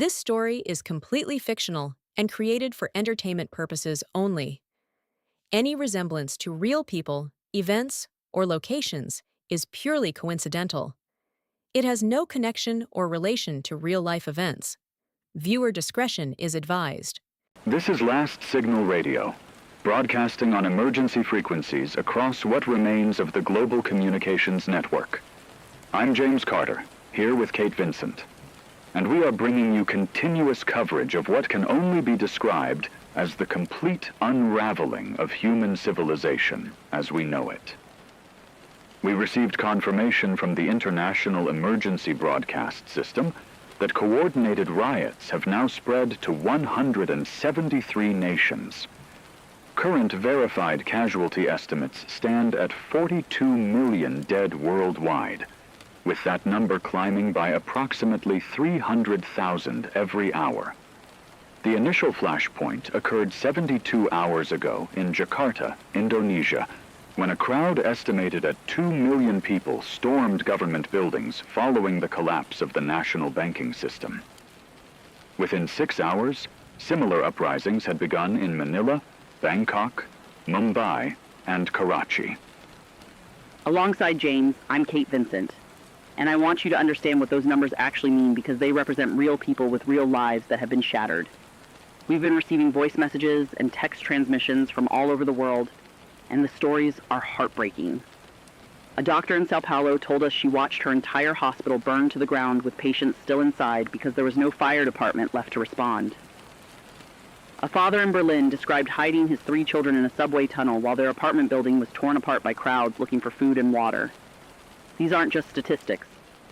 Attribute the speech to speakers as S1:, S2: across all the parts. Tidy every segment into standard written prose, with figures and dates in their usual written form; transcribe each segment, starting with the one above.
S1: This story is completely fictional and created for entertainment purposes only. Any resemblance to real people, events, or locations is purely coincidental. It has no connection or relation to real-life events. Viewer discretion is advised.
S2: This is Last Signal Radio, broadcasting on emergency frequencies across what remains of the global communications network. I'm James Carter, here with Kate Vincent, and we are bringing you continuous coverage of what can only be described as the complete unraveling of human civilization as we know it. We received confirmation from the International Emergency Broadcast System that coordinated riots have now spread to 173 nations. Current verified casualty estimates stand at 42 million dead worldwide, with that number climbing by approximately 300,000 every hour. The initial flashpoint occurred 72 hours ago in Jakarta, Indonesia, when a crowd estimated at 2 million people stormed government buildings following the collapse of the national banking system. Within 6 hours, similar uprisings had begun in Manila, Bangkok, Mumbai, and Karachi.
S3: Alongside James, I'm Kate Vincent, and I want you to understand what those numbers actually mean because they represent real people with real lives that have been shattered. We've been receiving voice messages and text transmissions from all over the world, and the stories are heartbreaking. A doctor in Sao Paulo told us she watched her entire hospital burn to the ground with patients still inside because there was no fire department left to respond. A father in Berlin described hiding his 3 children in a subway tunnel while their apartment building was torn apart by crowds looking for food and water. These aren't just statistics.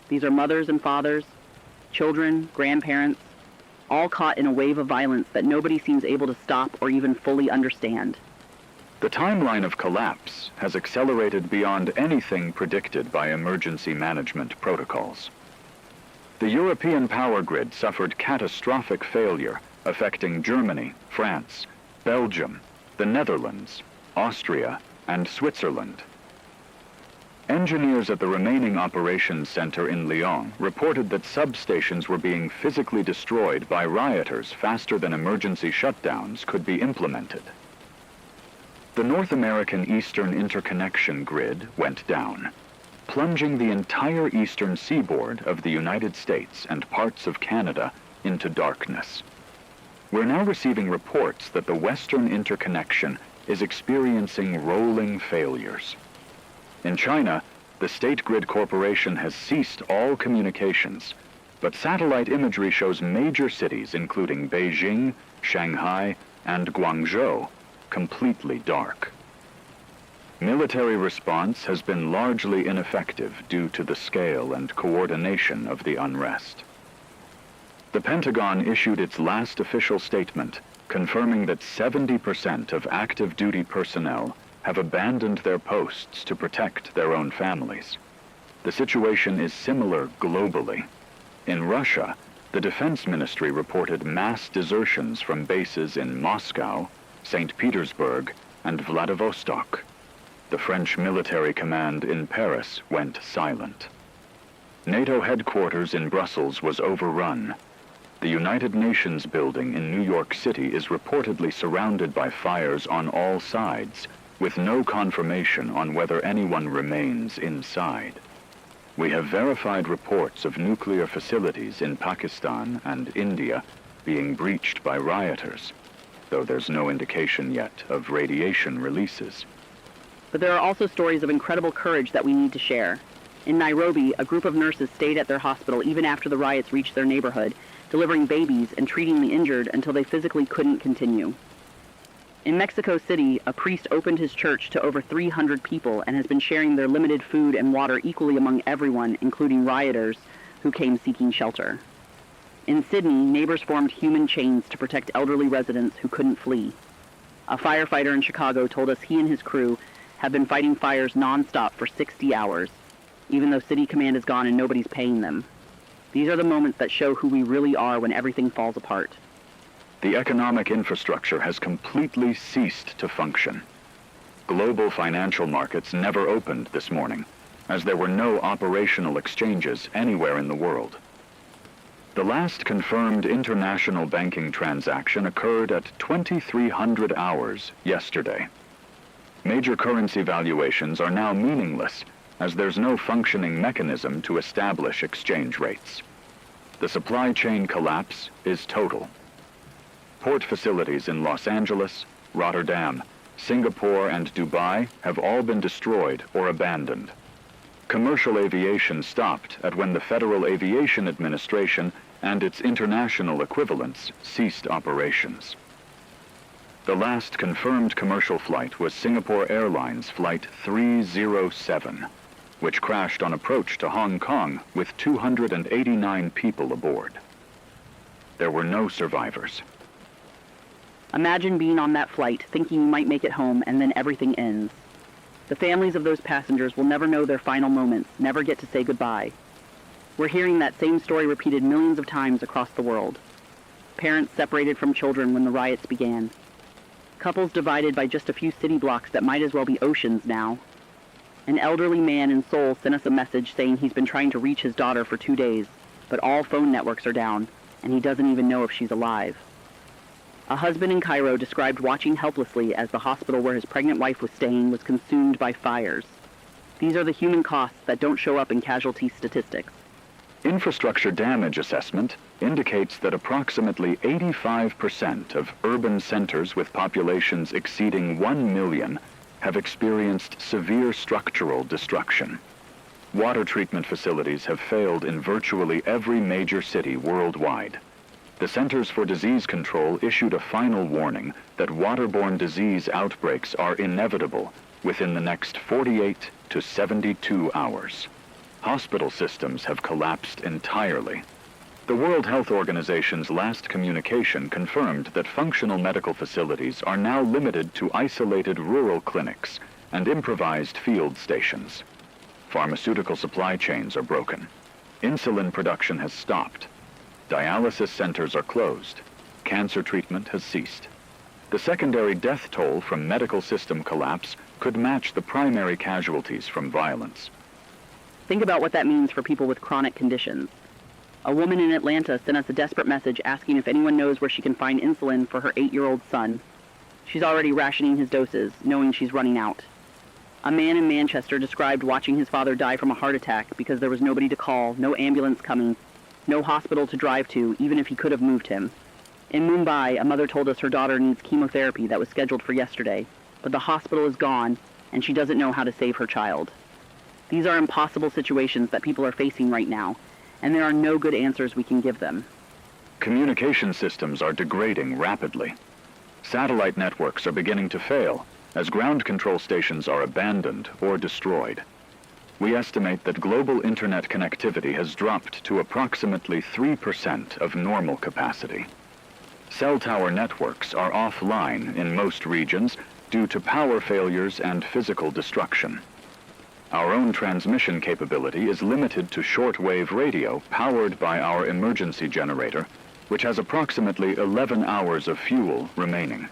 S3: These are mothers and fathers, children, grandparents, all caught in a wave of violence that nobody seems able to stop or even fully understand.
S2: The timeline of collapse has accelerated beyond anything predicted by emergency management protocols. The European power grid suffered catastrophic failure, affecting Germany, France, Belgium, the Netherlands, Austria, and Switzerland. Engineers at the remaining operations center in Lyon reported that substations were being physically destroyed by rioters faster than emergency shutdowns could be implemented. The North American Eastern Interconnection Grid went down, plunging the entire eastern seaboard of the United States and parts of Canada into darkness. We're now receiving reports that the Western Interconnection is experiencing rolling failures. In China, the State Grid Corporation has ceased all communications, but satellite imagery shows major cities including Beijing, Shanghai, and Guangzhou completely dark. Military response has been largely ineffective due to the scale and coordination of the unrest. The Pentagon issued its last official statement, confirming that 70% of active duty personnel have abandoned their posts to protect their own families. The situation is similar globally. In Russia, the Defense Ministry reported mass desertions from bases in Moscow, St. Petersburg, and Vladivostok. The French military command in Paris went silent. NATO headquarters in Brussels was overrun. The United Nations building in New York City is reportedly surrounded by fires on all sides, with no confirmation on whether anyone remains inside. We have verified reports of nuclear facilities in Pakistan and India being breached by rioters, though there's no indication yet of radiation releases.
S3: But there are also stories of incredible courage that we need to share. In Nairobi, a group of nurses stayed at their hospital even after the riots reached their neighborhood, delivering babies and treating the injured until they physically couldn't continue. In Mexico City, a priest opened his church to over 300 people and has been sharing their limited food and water equally among everyone, including rioters who came seeking shelter. In Sydney, neighbors formed human chains to protect elderly residents who couldn't flee. A firefighter in Chicago told us he and his crew have been fighting fires non-stop for 60 hours, even though city command is gone and nobody's paying them. These are the moments that show who we really are when everything falls apart.
S2: The economic infrastructure has completely ceased to function. Global financial markets never opened this morning, as there were no operational exchanges anywhere in the world. The last confirmed international banking transaction occurred at 2300 hours yesterday. Major currency valuations are now meaningless, as there's no functioning mechanism to establish exchange rates. The supply chain collapse is total. Port facilities in Los Angeles, Rotterdam, Singapore, and Dubai have all been destroyed or abandoned. Commercial aviation stopped at when the Federal Aviation Administration and its international equivalents ceased operations. The last confirmed commercial flight was Singapore Airlines Flight 307, which crashed on approach to Hong Kong with 289 people aboard. There were no survivors.
S3: Imagine being on that flight, thinking you might make it home, and then everything ends. The families of those passengers will never know their final moments, never get to say goodbye. We're hearing that same story repeated millions of times across the world. Parents separated from children when the riots began. Couples divided by just a few city blocks that might as well be oceans now. An elderly man in Seoul sent us a message saying he's been trying to reach his daughter for 2 days, but all phone networks are down, and he doesn't even know if she's alive. A husband in Cairo described watching helplessly as the hospital where his pregnant wife was staying was consumed by fires. These are the human costs that don't show up in casualty statistics.
S2: Infrastructure damage assessment indicates that approximately 85% of urban centers with populations exceeding 1 million have experienced severe structural destruction. Water treatment facilities have failed in virtually every major city worldwide. The Centers for Disease Control issued a final warning that waterborne disease outbreaks are inevitable within the next 48 to 72 hours. Hospital systems have collapsed entirely. The World Health Organization's last communication confirmed that functional medical facilities are now limited to isolated rural clinics and improvised field stations. Pharmaceutical supply chains are broken. Insulin production has stopped. Dialysis centers are closed. Cancer treatment has ceased. The secondary death toll from medical system collapse could match the primary casualties from violence.
S3: Think about what that means for people with chronic conditions. A woman in Atlanta sent us a desperate message asking if anyone knows where she can find insulin for her 8-year-old son. She's already rationing his doses, knowing she's running out. A man in Manchester described watching his father die from a heart attack because there was nobody to call, no ambulance coming, no hospital to drive to, even if he could have moved him. In Mumbai, a mother told us her daughter needs chemotherapy that was scheduled for yesterday, but the hospital is gone, and she doesn't know how to save her child. These are impossible situations that people are facing right now, and there are no good answers we can give them.
S2: Communication systems are degrading rapidly. Satellite networks are beginning to fail as ground control stations are abandoned or destroyed. We estimate that global internet connectivity has dropped to approximately 3% of normal capacity. Cell tower networks are offline in most regions due to power failures and physical destruction. Our own transmission capability is limited to shortwave radio powered by our emergency generator, which has approximately 11 hours of fuel remaining.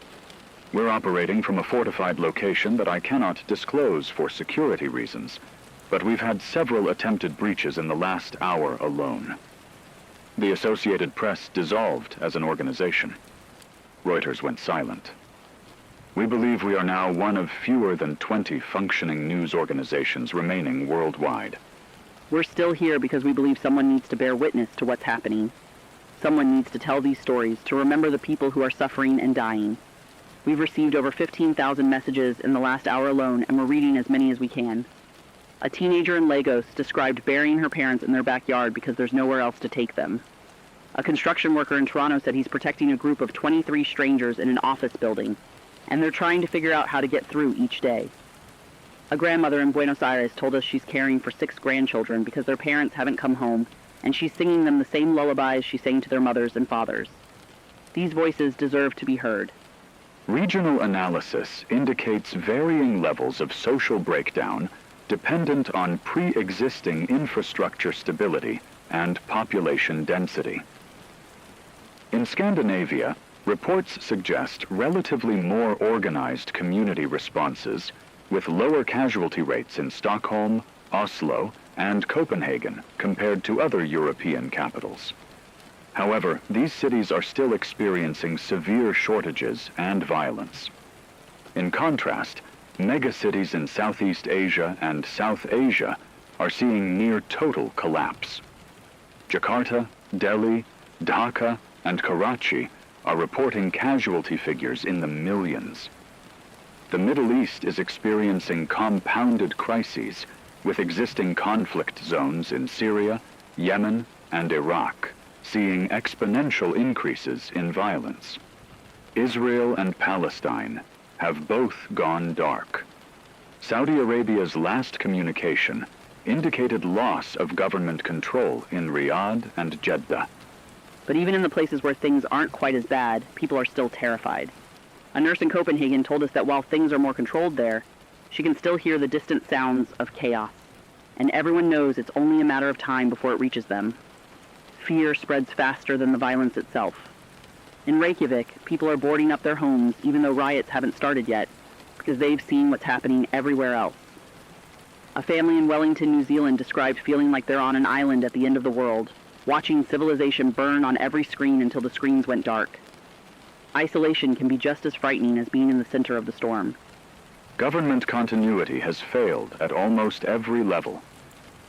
S2: We're operating from a fortified location that I cannot disclose for security reasons, but we've had several attempted breaches in the last hour alone. The Associated Press dissolved as an organization. Reuters went silent. We believe we are now one of fewer than 20 functioning news organizations remaining worldwide.
S3: We're still here because we believe someone needs to bear witness to what's happening. Someone needs to tell these stories, to remember the people who are suffering and dying. We've received over 15,000 messages in the last hour alone, and we're reading as many as we can. A teenager in Lagos described burying her parents in their backyard because there's nowhere else to take them. A construction worker in Toronto said he's protecting a group of 23 strangers in an office building, and they're trying to figure out how to get through each day. A grandmother in Buenos Aires told us she's caring for 6 grandchildren because their parents haven't come home, and she's singing them the same lullabies she sang to their mothers and fathers. These voices deserve to be heard.
S2: Regional analysis indicates varying levels of social breakdown dependent on pre-existing infrastructure stability and population density. In Scandinavia, reports suggest relatively more organized community responses with lower casualty rates in Stockholm, Oslo, and Copenhagen compared to other European capitals. However, these cities are still experiencing severe shortages and violence. In contrast, megacities in Southeast Asia and South Asia are seeing near total collapse. Jakarta, Delhi, Dhaka, and Karachi are reporting casualty figures in the millions. The Middle East is experiencing compounded crises with existing conflict zones in Syria, Yemen, and Iraq, seeing exponential increases in violence. Israel and Palestine have both gone dark. Saudi Arabia's last communication indicated loss of government control in Riyadh and Jeddah.
S3: But even in the places where things aren't quite as bad, people are still terrified. A nurse in Copenhagen told us that while things are more controlled there, she can still hear the distant sounds of chaos, and everyone knows it's only a matter of time before it reaches them. Fear spreads faster than the violence itself. In Reykjavik, people are boarding up their homes even though riots haven't started yet, because they've seen what's happening everywhere else. A family in Wellington, New Zealand described feeling like they're on an island at the end of the world, watching civilization burn on every screen until the screens went dark. Isolation can be just as frightening as being in the center of the storm.
S2: Government continuity has failed at almost every level.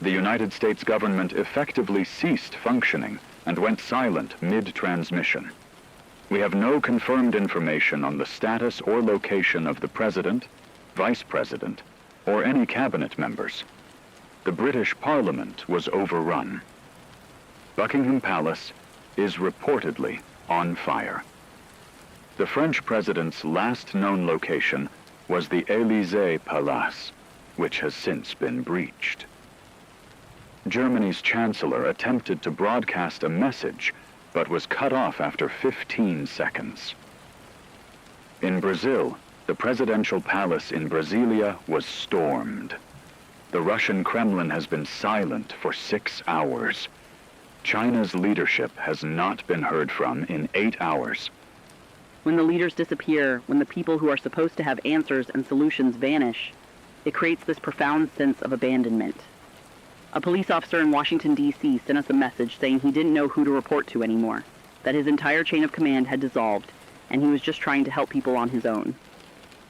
S2: The United States government effectively ceased functioning and went silent mid-transmission. We have no confirmed information on the status or location of the President, Vice President, or any cabinet members. The British Parliament was overrun. Buckingham Palace is reportedly on fire. The French president's last known location was the Élysée Palace, which has since been breached. Germany's chancellor attempted to broadcast a message, but was cut off after 15 seconds. In Brazil, the presidential palace in Brasilia was stormed. The Russian Kremlin has been silent for 6 hours. China's leadership has not been heard from in 8 hours.
S3: When the leaders disappear, when the people who are supposed to have answers and solutions vanish, it creates this profound sense of abandonment. A police officer in Washington, D.C. sent us a message saying he didn't know who to report to anymore, that his entire chain of command had dissolved, and he was just trying to help people on his own.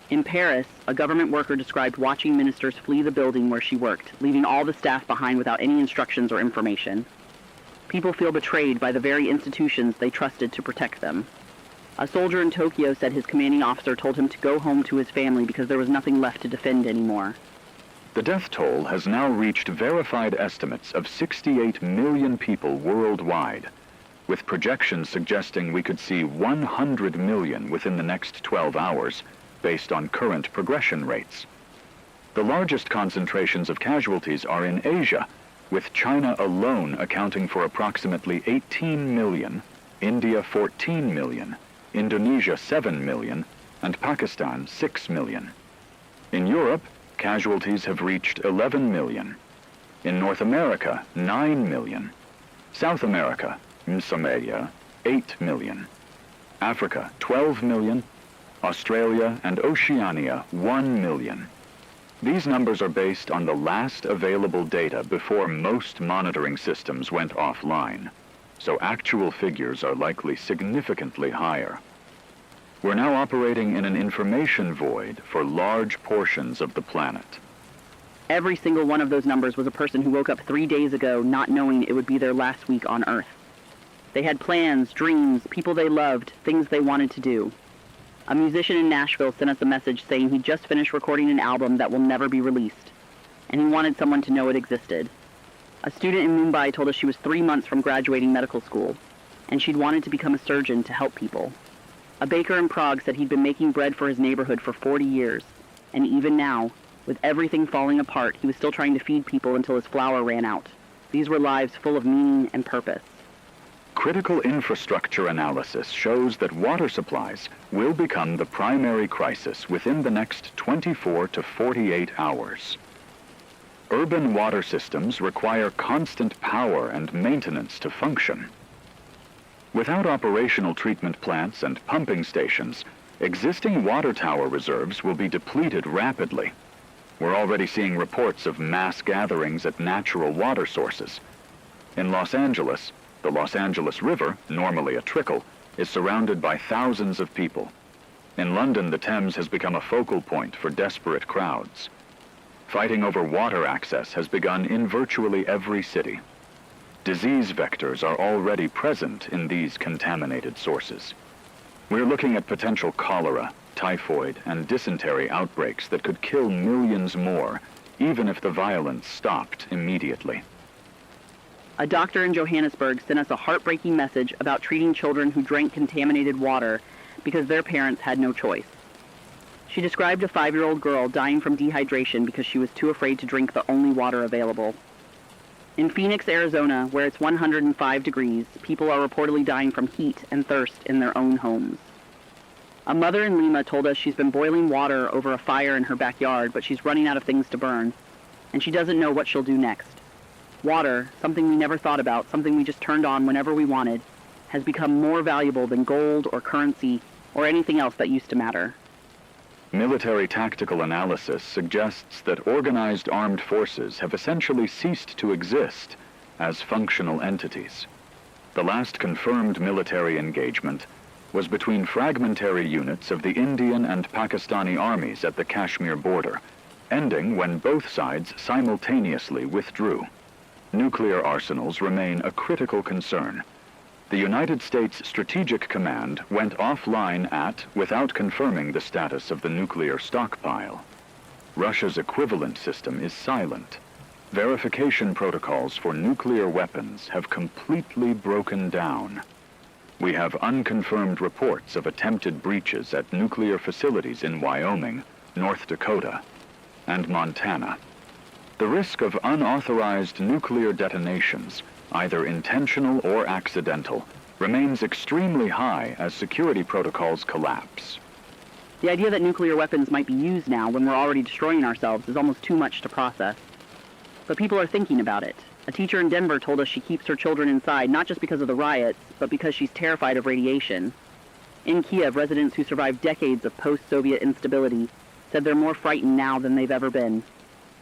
S3: In Paris, a government worker described watching ministers flee the building where she worked, leaving all the staff behind without any instructions or information. People feel betrayed by the very institutions they trusted to protect them. A soldier in Tokyo said his commanding officer told him to go home to his family because there was nothing left to defend anymore.
S2: The death toll has now reached verified estimates of 68 million people worldwide, with projections suggesting we could see 100 million within the next 12 hours, based on current progression rates. The largest concentrations of casualties are in Asia, with China alone accounting for approximately 18 million, India 14 million, Indonesia 7 million, and Pakistan 6 million. In Europe, casualties have reached 11 million. In North America, 9 million. South America, Somalia, 8 million. Africa, 12 million. Australia and Oceania, 1 million. These numbers are based on the last available data before most monitoring systems went offline, so actual figures are likely significantly higher. We're now operating in an information void for large portions of the planet.
S3: Every single one of those numbers was a person who woke up 3 days ago not knowing it would be their last week on Earth. They had plans, dreams, people they loved, things they wanted to do. A musician in Nashville sent us a message saying he just finished recording an album that will never be released, and he wanted someone to know it existed. A student in Mumbai told us she was 3 months from graduating medical school, and she'd wanted to become a surgeon to help people. A baker in Prague said he'd been making bread for his neighborhood for 40 years, and even now, with everything falling apart, he was still trying to feed people until his flour ran out. These were lives full of meaning and purpose.
S2: Critical infrastructure analysis shows that water supplies will become the primary crisis within the next 24 to 48 hours. Urban water systems require constant power and maintenance to function. Without operational treatment plants and pumping stations, existing water tower reserves will be depleted rapidly. We're already seeing reports of mass gatherings at natural water sources. In Los Angeles, The Los Angeles River, normally a trickle, is surrounded by thousands of people. In London, the Thames has become a focal point for desperate crowds. Fighting over water access has begun in virtually every city. Disease vectors are already present in these contaminated sources. We're looking at potential cholera, typhoid, and dysentery outbreaks that could kill millions more, even if the violence stopped immediately.
S3: A doctor in Johannesburg sent us a heartbreaking message about treating children who drank contaminated water because their parents had no choice. She described a 5-year-old girl dying from dehydration because she was too afraid to drink the only water available. In Phoenix, Arizona, where it's 105 degrees, people are reportedly dying from heat and thirst in their own homes. A mother in Lima told us she's been boiling water over a fire in her backyard, but she's running out of things to burn, and she doesn't know what she'll do next. Water, something we never thought about, something we just turned on whenever we wanted, has become more valuable than gold or currency or anything else that used to matter.
S2: Military tactical analysis suggests that organized armed forces have essentially ceased to exist as functional entities. The last confirmed military engagement was between fragmentary units of the Indian and Pakistani armies at the Kashmir border, ending when both sides simultaneously withdrew. Nuclear arsenals remain a critical concern. The United States Strategic Command went offline without confirming the status of the nuclear stockpile. Russia's equivalent system is silent. Verification protocols for nuclear weapons have completely broken down. We have unconfirmed reports of attempted breaches at nuclear facilities in Wyoming, North Dakota, and Montana. The risk of unauthorized nuclear detonations, either intentional or accidental, remains extremely high as security protocols collapse.
S3: The idea that nuclear weapons might be used now when we're already destroying ourselves is almost too much to process. But people are thinking about it. A teacher in Denver told us she keeps her children inside not just because of the riots, but because she's terrified of radiation. In Kiev, residents who survived decades of post-Soviet instability said they're more frightened now than they've ever been.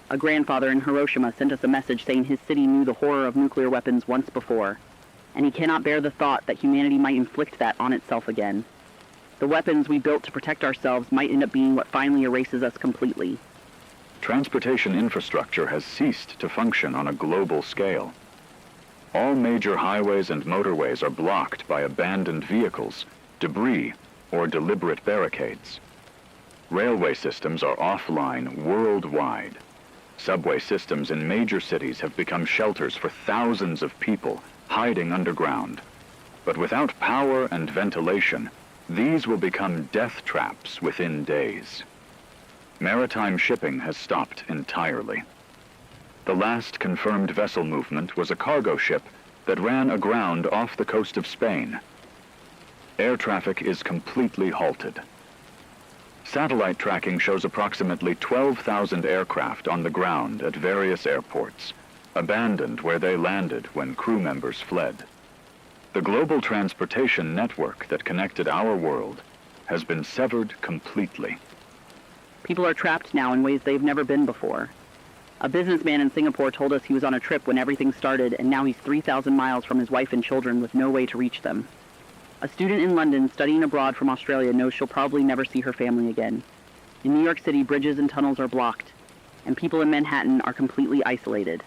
S3: A grandfather in Hiroshima sent us a message saying his city knew the horror of nuclear weapons once before, and he cannot bear the thought that humanity might inflict that on itself again. The weapons we built to protect ourselves might end up being what finally erases us completely.
S2: Transportation infrastructure has ceased to function on a global scale. All major highways and motorways are blocked by abandoned vehicles, debris, or deliberate barricades. Railway systems are offline worldwide. Subway systems in major cities have become shelters for thousands of people hiding underground. But without power and ventilation, these will become death traps within days. Maritime shipping has stopped entirely. The last confirmed vessel movement was a cargo ship that ran aground off the coast of Spain. Air traffic is completely halted. Satellite tracking shows approximately 12,000 aircraft on the ground at various airports, abandoned where they landed when crew members fled. The global transportation network that connected our world has been severed completely.
S3: People are trapped now in ways they've never been before. A businessman in Singapore told us he was on a trip when everything started, and now he's 3,000 miles from his wife and children with no way to reach them. A student in London studying abroad from Australia knows she'll probably never see her family again. In New York City, bridges and tunnels are blocked, and people in Manhattan are completely isolated.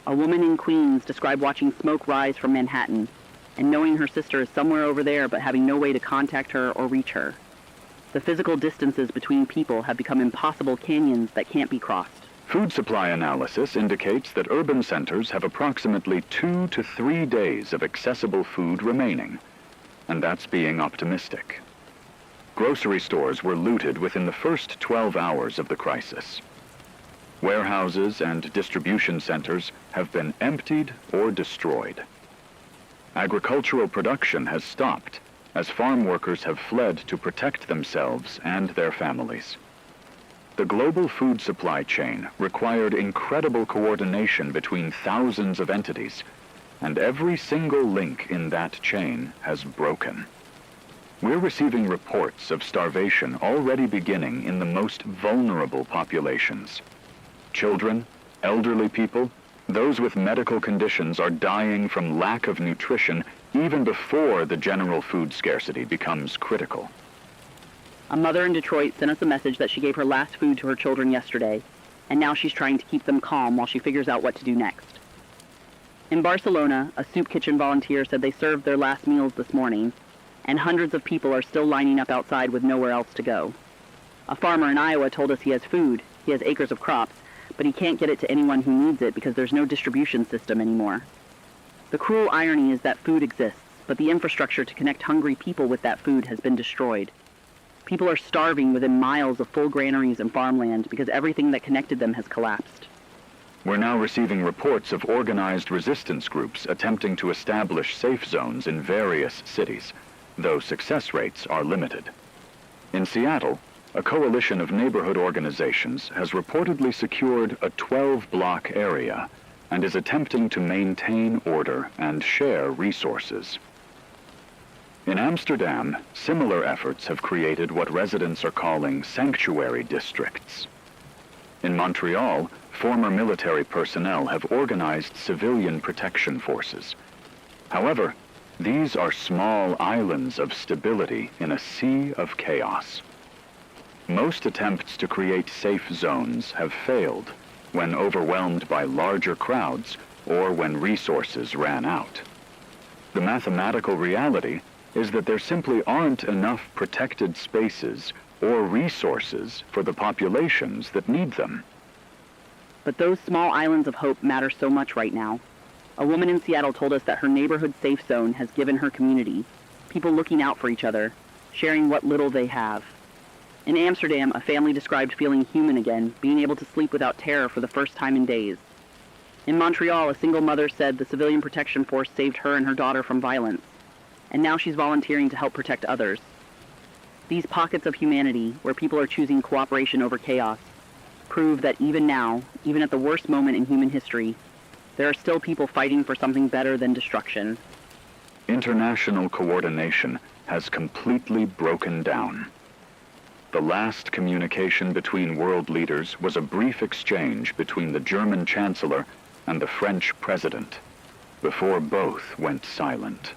S3: A woman in Queens described watching smoke rise from Manhattan and knowing her sister is somewhere over there but having no way to contact her or reach her. The physical distances between people have become impossible canyons that can't be crossed.
S2: Food supply analysis indicates that urban centers have approximately 2 to 3 days of accessible food remaining, and that's being optimistic. Grocery stores were looted within the first 12 hours of the crisis. Warehouses and distribution centers have been emptied or destroyed. Agricultural production has stopped as farm workers have fled to protect themselves and their families. The global food supply chain required incredible coordination between thousands of entities, and every single link in that chain has broken. We're receiving reports of starvation already beginning in the most vulnerable populations. Children, elderly people, Those with medical conditions are dying from lack of nutrition even before the general food scarcity becomes critical.
S3: A mother in Detroit sent us a message that she gave her last food to her children yesterday, and now she's trying to keep them calm while she figures out what to do next. In Barcelona, a soup kitchen volunteer said they served their last meals this morning, and hundreds of people are still lining up outside with nowhere else to go. A farmer in Iowa told us he has food, he has acres of crops, but he can't get it to anyone who needs it because there's no distribution system anymore. The cruel irony is that food exists, but the infrastructure to connect hungry people with that food has been destroyed. People are starving within miles of full granaries and farmland because everything that connected them has collapsed.
S2: We're now receiving reports of organized resistance groups attempting to establish safe zones in various cities, though success rates are limited. In Seattle, a coalition of neighborhood organizations has reportedly secured a 12-block area and is attempting to maintain order and share resources. In Amsterdam, similar efforts have created what residents are calling sanctuary districts. In Montreal, former military personnel have organized civilian protection forces. However, these are small islands of stability in a sea of chaos. Most attempts to create safe zones have failed when overwhelmed by larger crowds or when resources ran out. The mathematical reality is that there simply aren't enough protected spaces or resources for the populations that need them.
S3: But those small islands of hope matter so much right now. A woman in Seattle told us that her neighborhood safe zone has given her community, people looking out for each other, sharing what little they have. In Amsterdam, a family described feeling human again, being able to sleep without terror for the first time in days. In Montreal, a single mother said the civilian protection force saved her and her daughter from violence, and now she's volunteering to help protect others. These pockets of humanity, where people are choosing cooperation over chaos, prove that even now, even at the worst moment in human history, there are still people fighting for something better than destruction.
S2: International coordination has completely broken down. The last communication between world leaders was a brief exchange between the German Chancellor and the French President, before both went silent.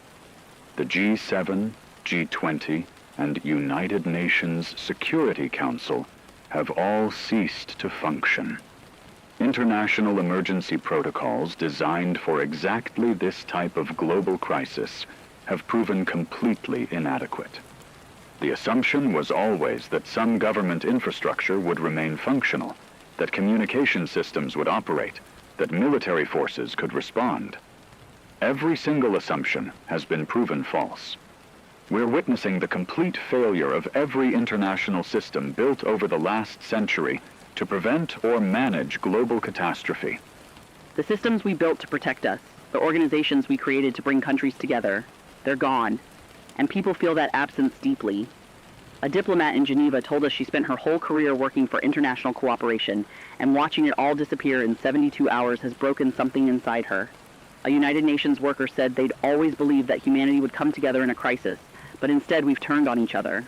S2: The G7, G20, and United Nations Security Council have all ceased to function. International emergency protocols designed for exactly this type of global crisis have proven completely inadequate. The assumption was always that some government infrastructure would remain functional, that communication systems would operate, that military forces could respond. Every single assumption has been proven false. We're witnessing the complete failure of every international system built over the last century to prevent or manage global catastrophe.
S3: The systems we built to protect us, the organizations we created to bring countries together, they're gone. And people feel that absence deeply. A diplomat in Geneva told us she spent her whole career working for international cooperation, and watching it all disappear in 72 hours has broken something inside her. A United Nations worker said they'd always believed that humanity would come together in a crisis, but instead we've turned on each other.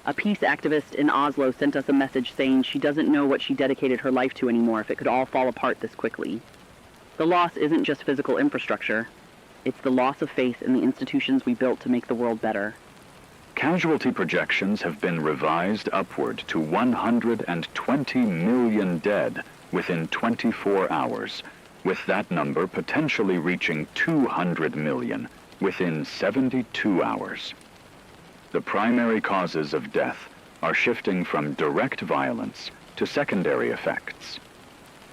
S3: A peace activist in Oslo sent us a message saying she doesn't know what she dedicated her life to anymore if it could all fall apart this quickly. The loss isn't just physical infrastructure. It's the loss of faith in the institutions we built to make the world better.
S2: Casualty projections have been revised upward to 120 million dead within 24 hours, with that number potentially reaching 200 million within 72 hours. The primary causes of death are shifting from direct violence to secondary effects: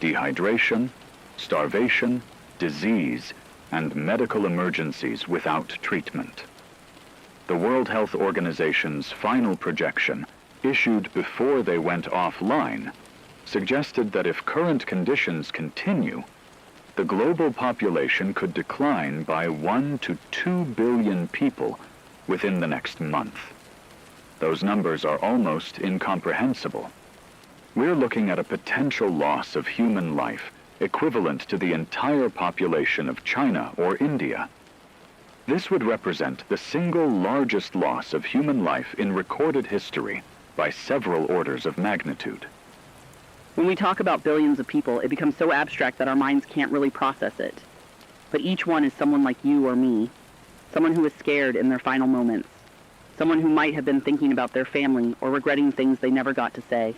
S2: dehydration, starvation, disease, and medical emergencies without treatment. The World Health Organization's final projection, issued before they went offline, suggested that if current conditions continue, the global population could decline by 1 to 2 billion people within the next month. Those numbers are almost incomprehensible. We're looking at a potential loss of human life equivalent to the entire population of China or India. This would represent the single largest loss of human life in recorded history by several orders of magnitude.
S3: When we talk about billions of people, it becomes so abstract that our minds can't really process it. But each one is someone like you or me, someone who is scared in their final moments, someone who might have been thinking about their family or regretting things they never got to say.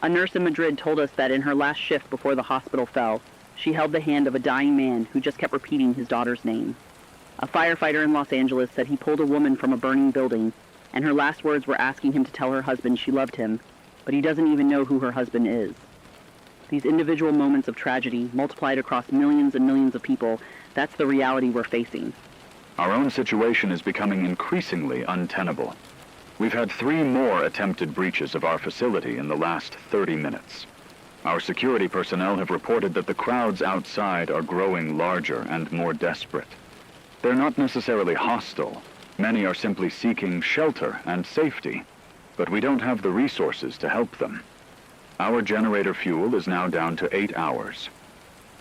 S3: A nurse in Madrid told us that in her last shift before the hospital fell, she held the hand of a dying man who just kept repeating his daughter's name. A firefighter in Los Angeles said he pulled a woman from a burning building, and her last words were asking him to tell her husband she loved him, but he doesn't even know who her husband is. These individual moments of tragedy, multiplied across millions and millions of people, that's the reality we're facing.
S2: Our own situation is becoming increasingly untenable. We've had 3 more attempted breaches of our facility in the last 30 minutes. Our security personnel have reported that the crowds outside are growing larger and more desperate. They're not necessarily hostile. Many are simply seeking shelter and safety, but we don't have the resources to help them. Our generator fuel is now down to 8 hours.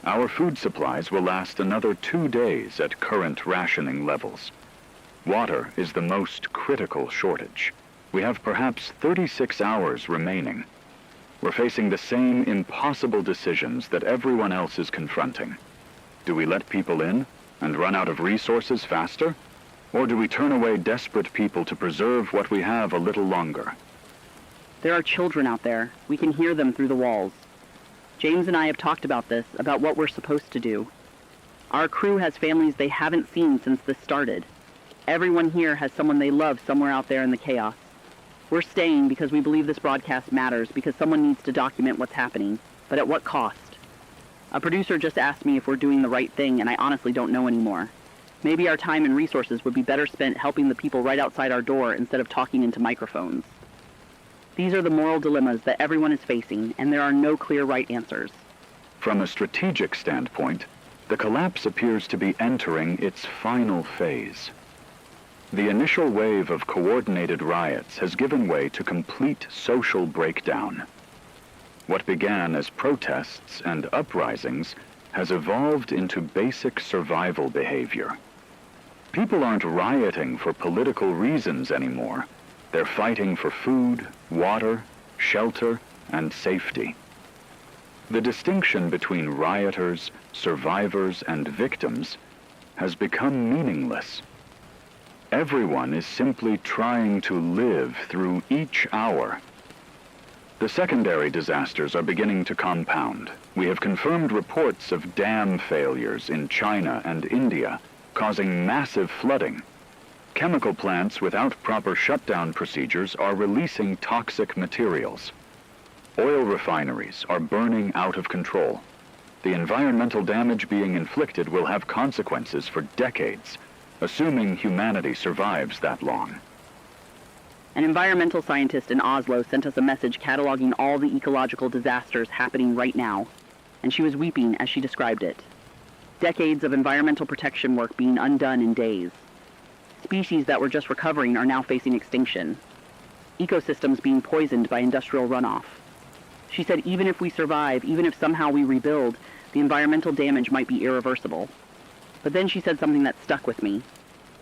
S2: Our food supplies will last another 2 days at current rationing levels. Water is the most critical shortage. We have perhaps 36 hours remaining. We're facing the same impossible decisions that everyone else is confronting. Do we let people in and run out of resources faster? Or do we turn away desperate people to preserve what we have a little longer?
S3: There are children out there. We can hear them through the walls. James and I have talked about this, about what we're supposed to do. Our crew has families they haven't seen since this started. Everyone here has someone they love somewhere out there in the chaos. We're staying because we believe this broadcast matters, because someone needs to document what's happening. But at what cost? A producer just asked me if we're doing the right thing, and I honestly don't know anymore. Maybe our time and resources would be better spent helping the people right outside our door instead of talking into microphones. These are the moral dilemmas that everyone is facing, and there are no clear right answers.
S2: From a strategic standpoint, the collapse appears to be entering its final phase. The initial wave of coordinated riots has given way to complete social breakdown. What began as protests and uprisings has evolved into basic survival behavior. People aren't rioting for political reasons anymore. They're fighting for food, water, shelter, and safety. The distinction between rioters, survivors, and victims has become meaningless. Everyone is simply trying to live through each hour. The secondary disasters are beginning to compound. We have confirmed reports of dam failures in China and India, causing massive flooding. Chemical plants without proper shutdown procedures are releasing toxic materials. Oil refineries are burning out of control. The environmental damage being inflicted will have consequences for decades, assuming humanity survives that long.
S3: An environmental scientist in Oslo sent us a message cataloging all the ecological disasters happening right now, and she was weeping as she described it. Decades of environmental protection work being undone in days. Species that were just recovering are now facing extinction. Ecosystems being poisoned by industrial runoff. She said even if we survive, even if somehow we rebuild, the environmental damage might be irreversible. But then she said something that stuck with me.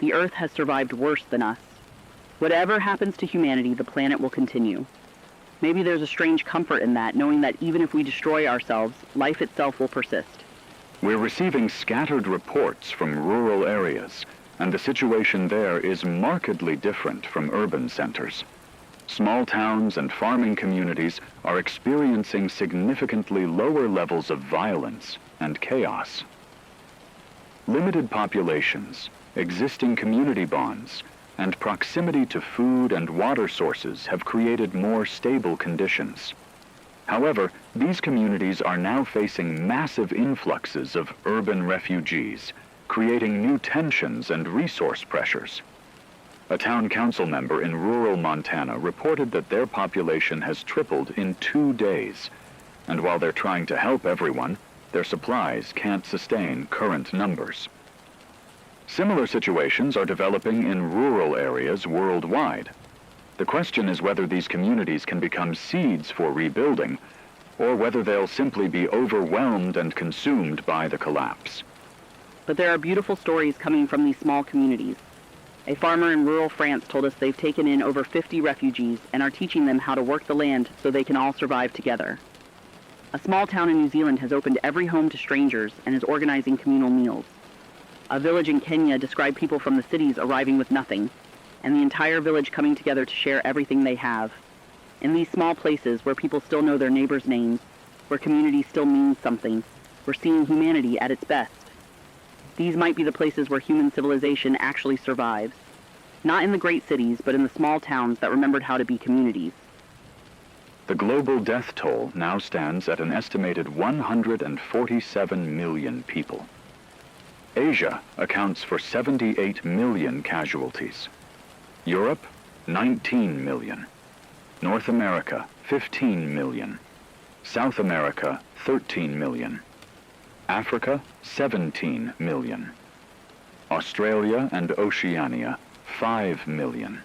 S3: The Earth has survived worse than us. Whatever happens to humanity, the planet will continue. Maybe there's a strange comfort in that, knowing that even if we destroy ourselves, life itself will persist.
S2: We're receiving scattered reports from rural areas, and the situation there is markedly different from urban centers. Small towns and farming communities are experiencing significantly lower levels of violence and chaos. Limited populations, existing community bonds, and proximity to food and water sources have created more stable conditions. However, these communities are now facing massive influxes of urban refugees, creating new tensions and resource pressures. A town council member in rural Montana reported that their population has tripled in 2 days, and while they're trying to help everyone, their supplies can't sustain current numbers. Similar situations are developing in rural areas worldwide. The question is whether these communities can become seeds for rebuilding, or whether they'll simply be overwhelmed and consumed by the collapse.
S3: But there are beautiful stories coming from these small communities. A farmer in rural France told us they've taken in over 50 refugees and are teaching them how to work the land so they can all survive together. A small town in New Zealand has opened every home to strangers and is organizing communal meals. A village in Kenya described people from the cities arriving with nothing, and the entire village coming together to share everything they have. In these small places where people still know their neighbors' names, where community still means something, we're seeing humanity at its best. These might be the places where human civilization actually survives. Not in the great cities, but in the small towns that remembered how to be communities.
S2: The global death toll now stands at an estimated 147 million people. Asia accounts for 78 million casualties. Europe, 19 million. North America, 15 million. South America, 13 million. Africa, 17 million. Australia and Oceania, 5 million.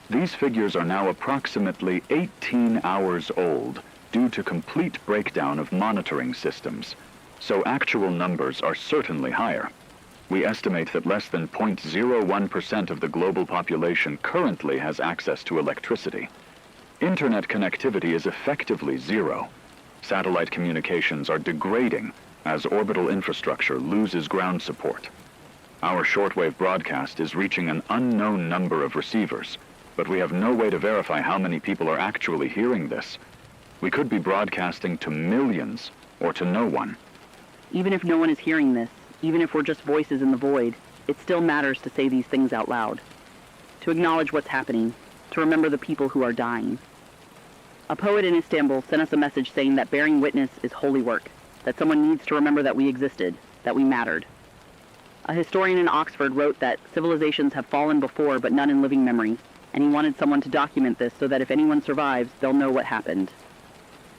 S2: These figures are now approximately 18 hours old due to complete breakdown of monitoring systems, so actual numbers are certainly higher. We estimate that less than 0.01% of the global population currently has access to electricity. Internet connectivity is effectively zero. Satellite communications are degrading as orbital infrastructure loses ground support. Our shortwave broadcast is reaching an unknown number of receivers, but we have no way to verify how many people are actually hearing this. We could be broadcasting to millions or to no one.
S3: Even if no one is hearing this, even if we're just voices in the void, it still matters to say these things out loud. To acknowledge what's happening, to remember the people who are dying. A poet in Istanbul sent us a message saying that bearing witness is holy work, that someone needs to remember that we existed, that we mattered. A historian in Oxford wrote that civilizations have fallen before but none in living memory, and he wanted someone to document this so that if anyone survives, they'll know what happened.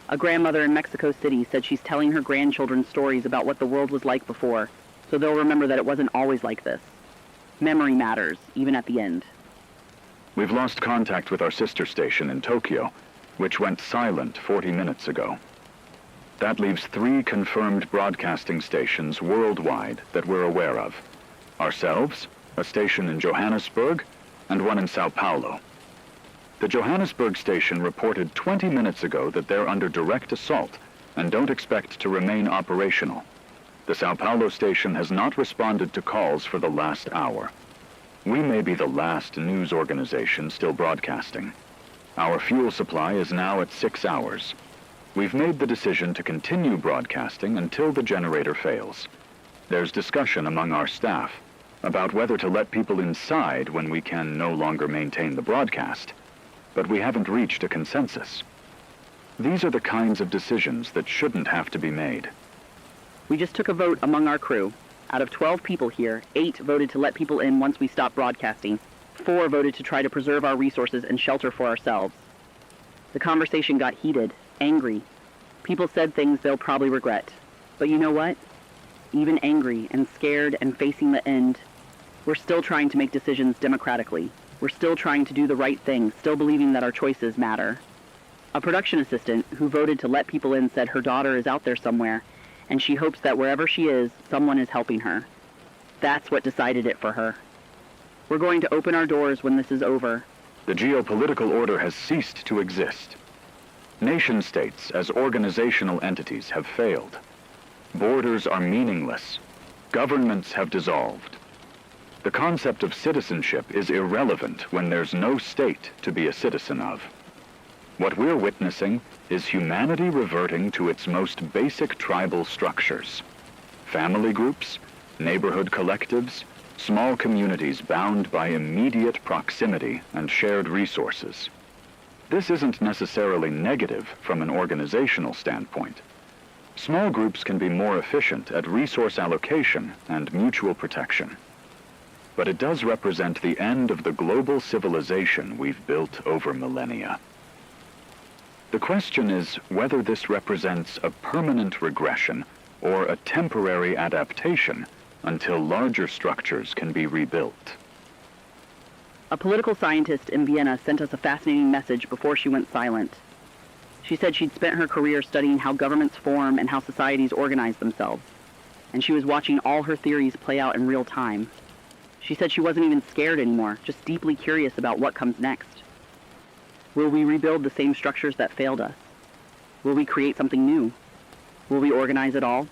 S3: A grandmother in Mexico City said she's telling her grandchildren stories about what the world was like before, so they'll remember that it wasn't always like this. Memory matters, even at the end.
S2: We've lost contact with our sister station in Tokyo, which went silent 40 minutes ago. That leaves 3 confirmed broadcasting stations worldwide that we're aware of. Ourselves, a station in Johannesburg, and one in Sao Paulo. The Johannesburg station reported 20 minutes ago that they're under direct assault and don't expect to remain operational. The Sao Paulo station has not responded to calls for the last hour. We may be the last news organization still broadcasting. Our fuel supply is now at 6 hours. We've made the decision to continue broadcasting until the generator fails. There's discussion among our staff about whether to let people inside when we can no longer maintain the broadcast, but we haven't reached a consensus. These are the kinds of decisions that shouldn't have to be made.
S3: We just took a vote among our crew. Out of 12 people here, 8 voted to let people in once we stopped broadcasting. 4 voted to try to preserve our resources and shelter for ourselves. The conversation got heated, angry. People said things they'll probably regret. But you know what? Even angry and scared and facing the end, we're still trying to make decisions democratically. We're still trying to do the right thing, still believing that our choices matter. A production assistant who voted to let people in said her daughter is out there somewhere, and she hopes that wherever she is, someone is helping her. That's what decided it for her. We're going to open our doors when this is over.
S2: The geopolitical order has ceased to exist. Nation-states as organizational entities have failed. Borders are meaningless. Governments have dissolved. The concept of citizenship is irrelevant when there's no state to be a citizen of. What we're witnessing is humanity reverting to its most basic tribal structures. Family groups, neighborhood collectives, small communities bound by immediate proximity and shared resources. This isn't necessarily negative from an organizational standpoint. Small groups can be more efficient at resource allocation and mutual protection. But it does represent the end of the global civilization we've built over millennia. The question is whether this represents a permanent regression or a temporary adaptation until larger structures can be rebuilt.
S3: A political scientist in Vienna sent us a fascinating message before she went silent. She said she'd spent her career studying how governments form and how societies organize themselves, and she was watching all her theories play out in real time. She said she wasn't even scared anymore, just deeply curious about what comes next. Will we rebuild the same structures that failed us? Will we create something new? Will we organize it all?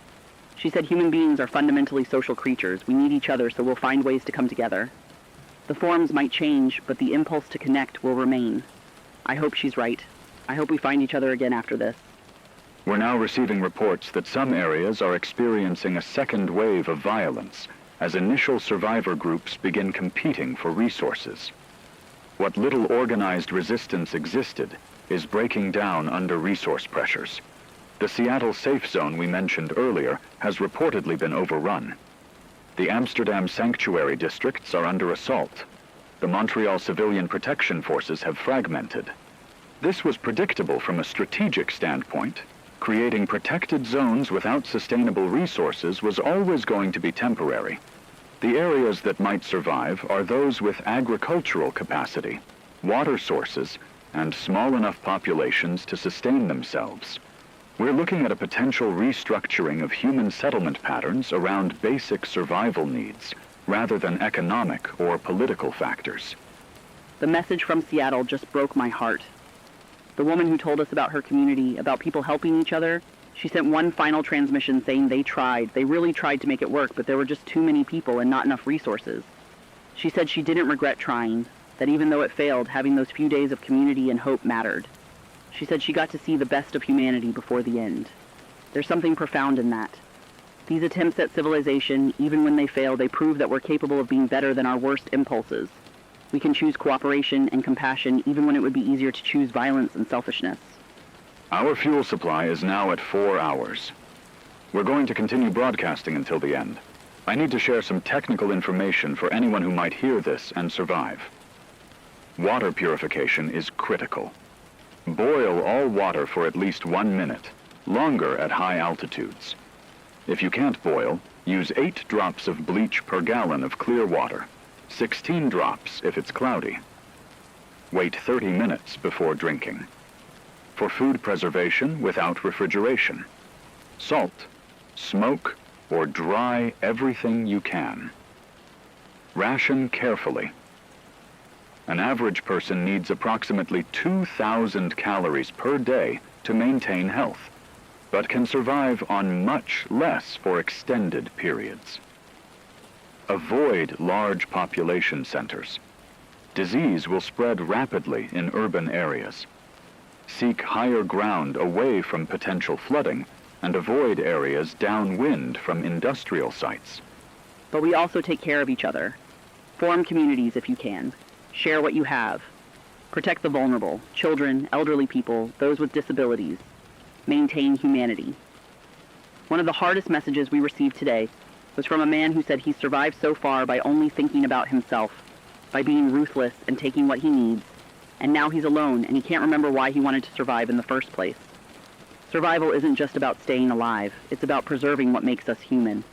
S3: She said human beings are fundamentally social creatures. We need each other, so we'll find ways to come together. The forms might change, but the impulse to connect will remain. I hope she's right. I hope we find each other again after this.
S2: We're now receiving reports that some areas are experiencing a second wave of violence as initial survivor groups begin competing for resources. What little organized resistance existed is breaking down under resource pressures. The Seattle safe zone we mentioned earlier has reportedly been overrun. The Amsterdam sanctuary districts are under assault. The Montreal Civilian Protection Forces have fragmented. This was predictable from a strategic standpoint. Creating protected zones without sustainable resources was always going to be temporary. The areas that might survive are those with agricultural capacity, water sources, and small enough populations to sustain themselves. We're looking at a potential restructuring of human settlement patterns around basic survival needs, rather than economic or political factors.
S3: The message from Seattle just broke my heart. The woman who told us about her community, about people helping each other, she sent one final transmission saying they really tried to make it work, but there were just too many people and not enough resources. She said she didn't regret trying, that even though it failed, having those few days of community and hope mattered. She said she got to see the best of humanity before the end. There's something profound in that. These attempts at civilization, even when they fail, they prove that we're capable of being better than our worst impulses. We can choose cooperation and compassion even when it would be easier to choose violence and selfishness.
S2: Our fuel supply is now at 4 hours. We're going to continue broadcasting until the end. I need to share some technical information for anyone who might hear this and survive. Water purification is critical. Boil all water for at least 1 minute, longer at high altitudes. If you can't boil, use 8 drops of bleach per gallon of clear water, 16 drops if it's cloudy. Wait 30 minutes before drinking. For food preservation without refrigeration, salt, smoke, or dry everything you can. Ration carefully. An average person needs approximately 2,000 calories per day to maintain health, but can survive on much less for extended periods. Avoid large population centers. Disease will spread rapidly in urban areas. Seek higher ground away from potential flooding and avoid areas downwind from industrial sites.
S3: But we also take care of each other. Form communities if you can. Share what you have. Protect the vulnerable, children, elderly people, those with disabilities. Maintain humanity. One of the hardest messages we received today was from a man who said he survived so far by only thinking about himself, by being ruthless and taking what he needs, and now he's alone and he can't remember why he wanted to survive in the first place. Survival isn't just about staying alive, it's about preserving what makes us human.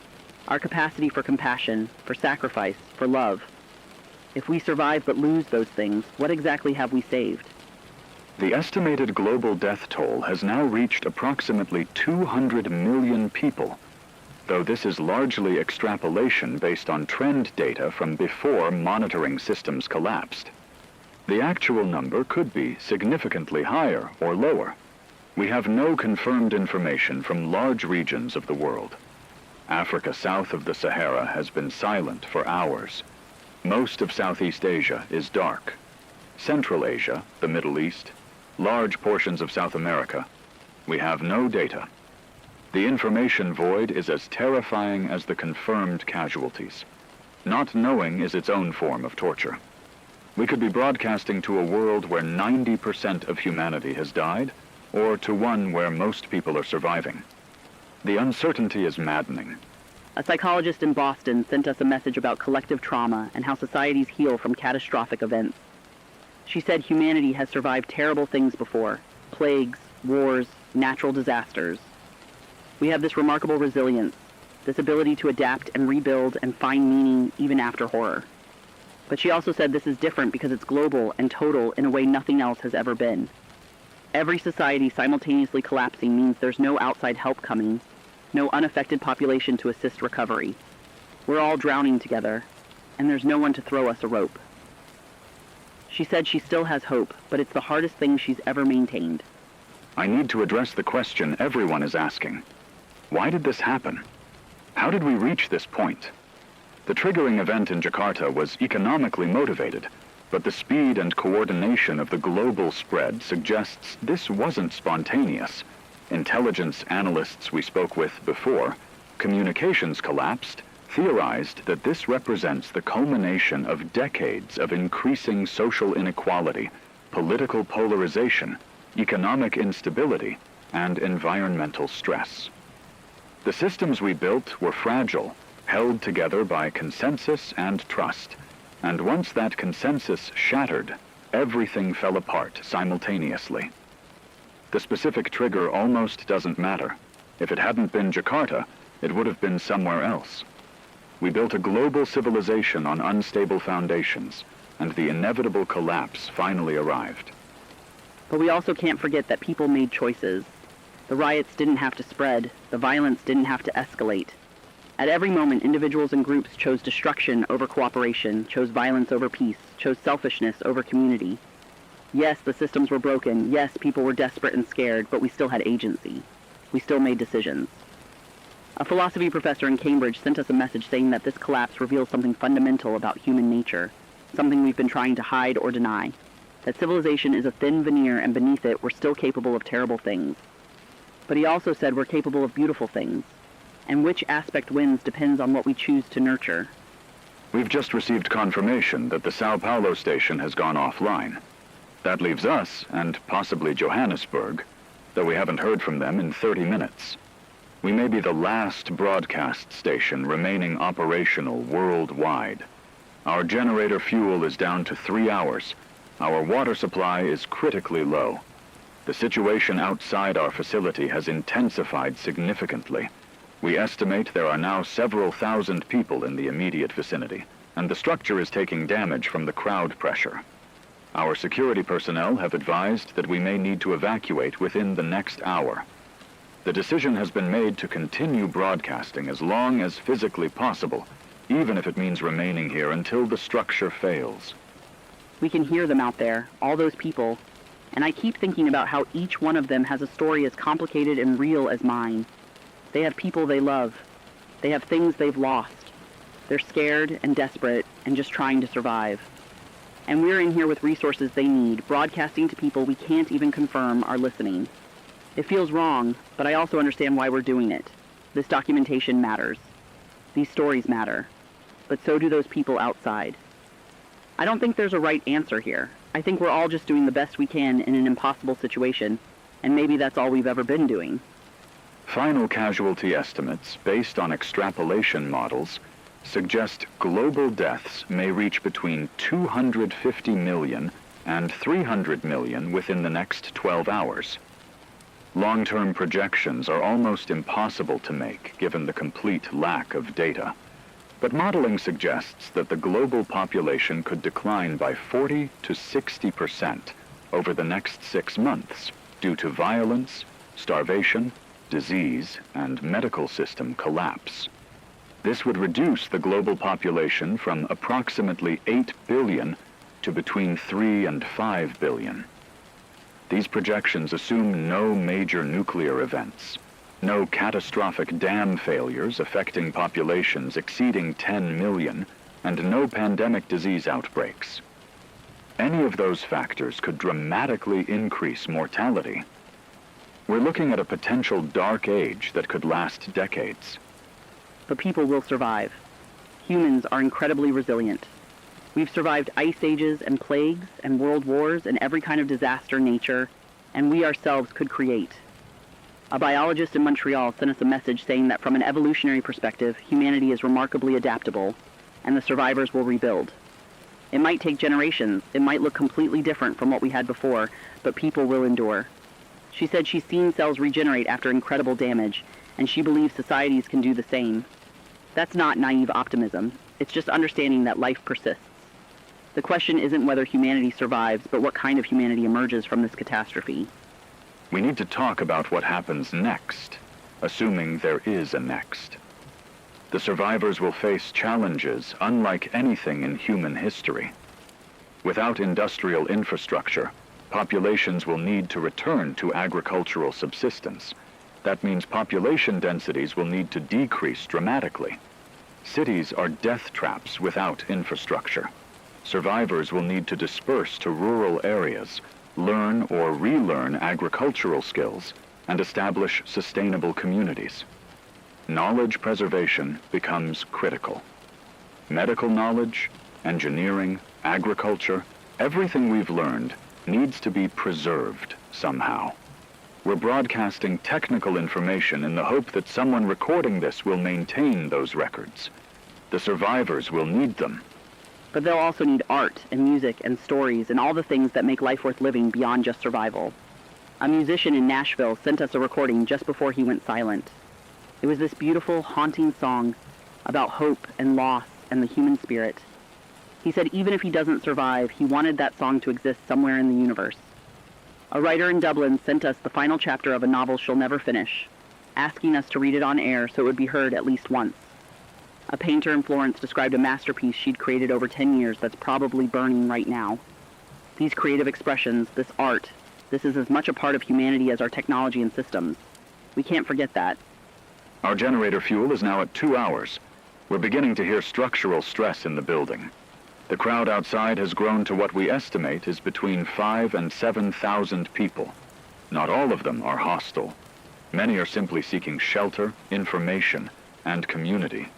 S3: Our capacity for compassion, for sacrifice, for love. If we survive but lose those things, what exactly have we saved?
S2: The estimated global death toll has now reached approximately 200 million people, though this is largely extrapolation based on trend data from before monitoring systems collapsed. The actual number could be significantly higher or lower. We have no confirmed information from large regions of the world. Africa south of the Sahara has been silent for hours. Most of Southeast Asia is dark. Central Asia, the Middle East, large portions of South America, we have no data. The information void is as terrifying as the confirmed casualties. Not knowing is its own form of torture. We could be broadcasting to a world where 90% of humanity has died, or to one where most people are surviving. The uncertainty is maddening.
S3: A psychologist in Boston sent us a message about collective trauma and how societies heal from catastrophic events. She said humanity has survived terrible things before: plagues, wars, natural disasters. We have this remarkable resilience, this ability to adapt and rebuild and find meaning even after horror. But she also said this is different because it's global and total in a way nothing else has ever been. Every society simultaneously collapsing means there's no outside help coming, no unaffected population to assist recovery. We're all drowning together, and there's no one to throw us a rope. She said she still has hope, but it's the hardest thing she's ever maintained.
S2: I need to address the question everyone is asking. Why did this happen? How did we reach this point? The triggering event in Jakarta was economically motivated, but the speed and coordination of the global spread suggests this wasn't spontaneous. Intelligence analysts we spoke with before, communications collapsed, theorized that this represents the culmination of decades of increasing social inequality, political polarization, economic instability, and environmental stress. The systems we built were fragile, held together by consensus and trust, and once that consensus shattered, everything fell apart simultaneously. The specific trigger almost doesn't matter. If it hadn't been Jakarta, it would have been somewhere else. We built a global civilization on unstable foundations, and the inevitable collapse finally arrived.
S3: But we also can't forget that people made choices. The riots didn't have to spread. The violence didn't have to escalate. At every moment, individuals and groups chose destruction over cooperation, chose violence over peace, chose selfishness over community. Yes, the systems were broken. Yes, people were desperate and scared, but we still had agency. We still made decisions. A philosophy professor in Cambridge sent us a message saying that this collapse reveals something fundamental about human nature, something we've been trying to hide or deny, that civilization is a thin veneer and beneath it we're still capable of terrible things. But he also said we're capable of beautiful things, and which aspect wins depends on what we choose to nurture.
S2: We've just received confirmation that the Sao Paulo station has gone offline. That leaves us, and possibly Johannesburg, though we haven't heard from them in 30 minutes. We may be the last broadcast station remaining operational worldwide. Our generator fuel is down to 3 hours. Our water supply is critically low. The situation outside our facility has intensified significantly. We estimate there are now several thousand people in the immediate vicinity, and the structure is taking damage from the crowd pressure. Our security personnel have advised that we may need to evacuate within the next hour. The decision has been made to continue broadcasting as long as physically possible, even if it means remaining here until the structure fails.
S3: We can hear them out there, all those people, and I keep thinking about how each one of them has a story as complicated and real as mine. They have people they love. They have things they've lost. They're scared and desperate and just trying to survive. And we're in here with resources they need, broadcasting to people we can't even confirm are listening. It feels wrong, but I also understand why we're doing it. This documentation matters. These stories matter. But so do those people outside. I don't think there's a right answer here. I think we're all just doing the best we can in an impossible situation, and maybe that's all we've ever been doing.
S2: Final casualty estimates, based on extrapolation models, suggest global deaths may reach between 250 million and 300 million within the next 12 hours. Long-term projections are almost impossible to make given the complete lack of data. But modeling suggests that the global population could decline by 40 to 60% over the next 6 months due to violence, starvation, disease, and medical system collapse. This would reduce the global population from approximately 8 billion to between 3 and 5 billion. These projections assume no major nuclear events, no catastrophic dam failures affecting populations exceeding 10 million, and no pandemic disease outbreaks. Any of those factors could dramatically increase mortality. We're looking at a potential dark age that could last decades.
S3: But people will survive. Humans are incredibly resilient. We've survived ice ages and plagues and world wars and every kind of disaster nature, and we ourselves could create. A biologist in Montreal sent us a message saying that from an evolutionary perspective, humanity is remarkably adaptable, and the survivors will rebuild. It might take generations, it might look completely different from what we had before, but people will endure. She said she's seen cells regenerate after incredible damage, and she believes societies can do the same. That's not naive optimism, it's just understanding that life persists. The question isn't whether humanity survives, but what kind of humanity emerges from this catastrophe.
S2: We need to talk about what happens next, assuming there is a next. The survivors will face challenges unlike anything in human history. Without industrial infrastructure, Populations will need to return to agricultural subsistence. That means population densities will need to decrease dramatically. Cities are death traps without infrastructure. Survivors will need to disperse to rural areas, learn or relearn agricultural skills, and establish sustainable communities. Knowledge preservation becomes critical. Medical knowledge, engineering, agriculture, everything we've learned needs to be preserved somehow. We're broadcasting technical information in the hope that someone recording this will maintain those records. The survivors will need them.
S3: But they'll also need art and music and stories and all the things that make life worth living beyond just survival. A musician in Nashville sent us a recording just before he went silent. It was this beautiful, haunting song about hope and loss and the human spirit. He said even if he doesn't survive, he wanted that song to exist somewhere in the universe. A writer in Dublin sent us the final chapter of a novel she'll never finish, asking us to read it on air so it would be heard at least once. A painter in Florence described a masterpiece she'd created over 10 years that's probably burning right now. These creative expressions, this art, this is as much a part of humanity as our technology and systems. We can't forget that.
S2: Our generator fuel is now at 2 hours. We're beginning to hear structural stress in the building. The crowd outside has grown to what we estimate is between 5,000 and 7,000 people. Not all of them are hostile. Many are simply seeking shelter, information, and community.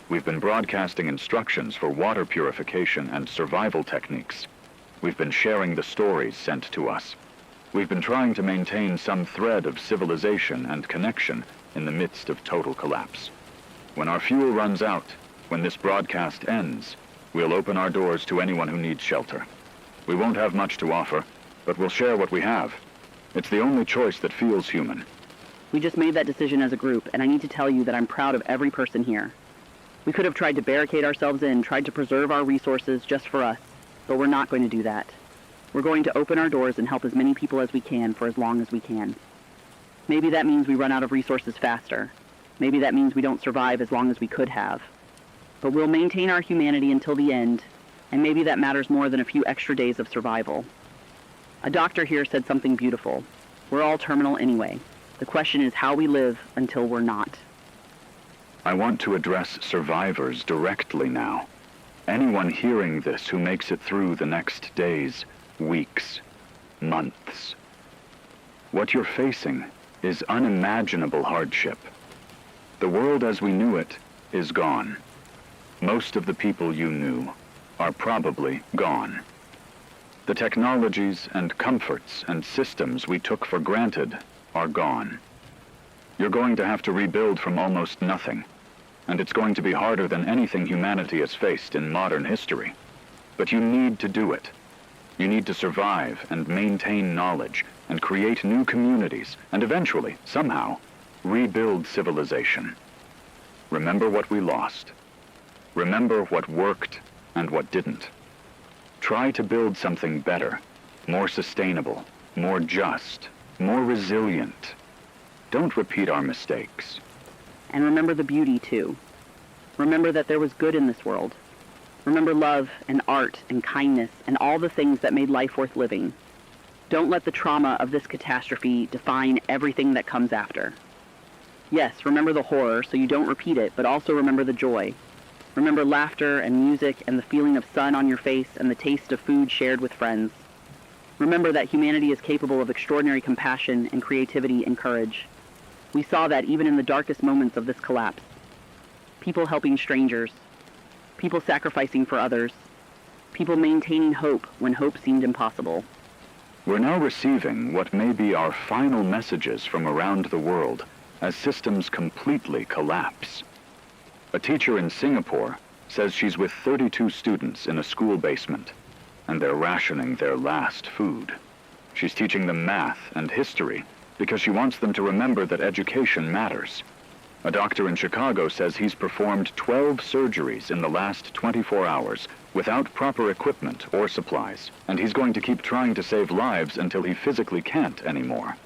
S2: We've been broadcasting instructions for water purification and survival techniques. We've been sharing the stories sent to us. We've been trying to maintain some thread of civilization and connection in the midst of total collapse. When our fuel runs out, when this broadcast ends, we'll open our doors to anyone who needs shelter. We won't have much to offer, but we'll share what we have. It's the only choice that feels human.
S3: We just made that decision as a group, and I need to tell you that I'm proud of every person here. We could have tried to barricade ourselves in, tried to preserve our resources just for us, but we're not going to do that. We're going to open our doors and help as many people as we can for as long as we can. Maybe that means we run out of resources faster. Maybe that means we don't survive as long as we could have. But we'll maintain our humanity until the end, and maybe that matters more than a few extra days of survival. A doctor here said something beautiful. We're all terminal anyway. The question is how we live until we're not.
S2: I want to address survivors directly now. Anyone hearing this who makes it through the next days, weeks, months. What you're facing is unimaginable hardship. The world as we knew it is gone. Most of the people you knew are probably gone. The technologies and comforts and systems we took for granted are gone. You're going to have to rebuild from almost nothing, and it's going to be harder than anything humanity has faced in modern history. But you need to do it. You need to survive and maintain knowledge and create new communities and eventually, somehow, rebuild civilization. Remember what we lost. Remember what worked and what didn't. Try to build something better, more sustainable, more just, more resilient. Don't repeat our mistakes.
S3: And remember the beauty, too. Remember that there was good in this world. Remember love and art and kindness and all the things that made life worth living. Don't let the trauma of this catastrophe define everything that comes after. Yes, remember the horror so you don't repeat it, but also remember the joy. Remember laughter and music and the feeling of sun on your face and the taste of food shared with friends. Remember that humanity is capable of extraordinary compassion and creativity and courage. We saw that even in the darkest moments of this collapse. People helping strangers. People sacrificing for others. People maintaining hope when hope seemed impossible.
S2: We're now receiving what may be our final messages from around the world as systems completely collapse. A teacher in Singapore says she's with 32 students in a school basement, and they're rationing their last food. She's teaching them math and history because she wants them to remember that education matters. A doctor in Chicago says he's performed 12 surgeries in the last 24 hours without proper equipment or supplies, and he's going to keep trying to save lives until he physically can't anymore.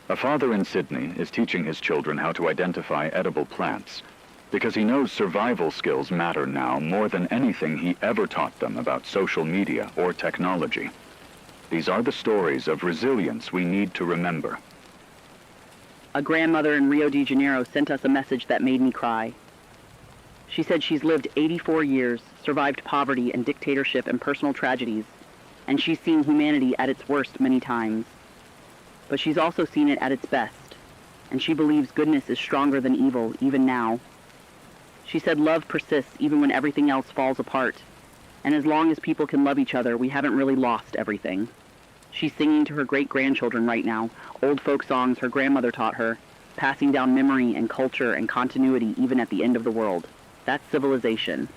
S2: A father in Sydney is teaching his children how to identify edible plants because he knows survival skills matter now more than anything he ever taught them about social media or technology. These are the stories of resilience we need to remember.
S3: A grandmother in Rio de Janeiro sent us a message that made me cry. She said she's lived 84 years, survived poverty and dictatorship and personal tragedies, and she's seen humanity at its worst many times. But she's also seen it at its best, and she believes goodness is stronger than evil, even now. She said love persists even when everything else falls apart, and as long as people can love each other, we haven't really lost everything. She's singing to her great-grandchildren right now, old folk songs her grandmother taught her, passing down memory and culture and continuity even at the end of the world. That's civilization.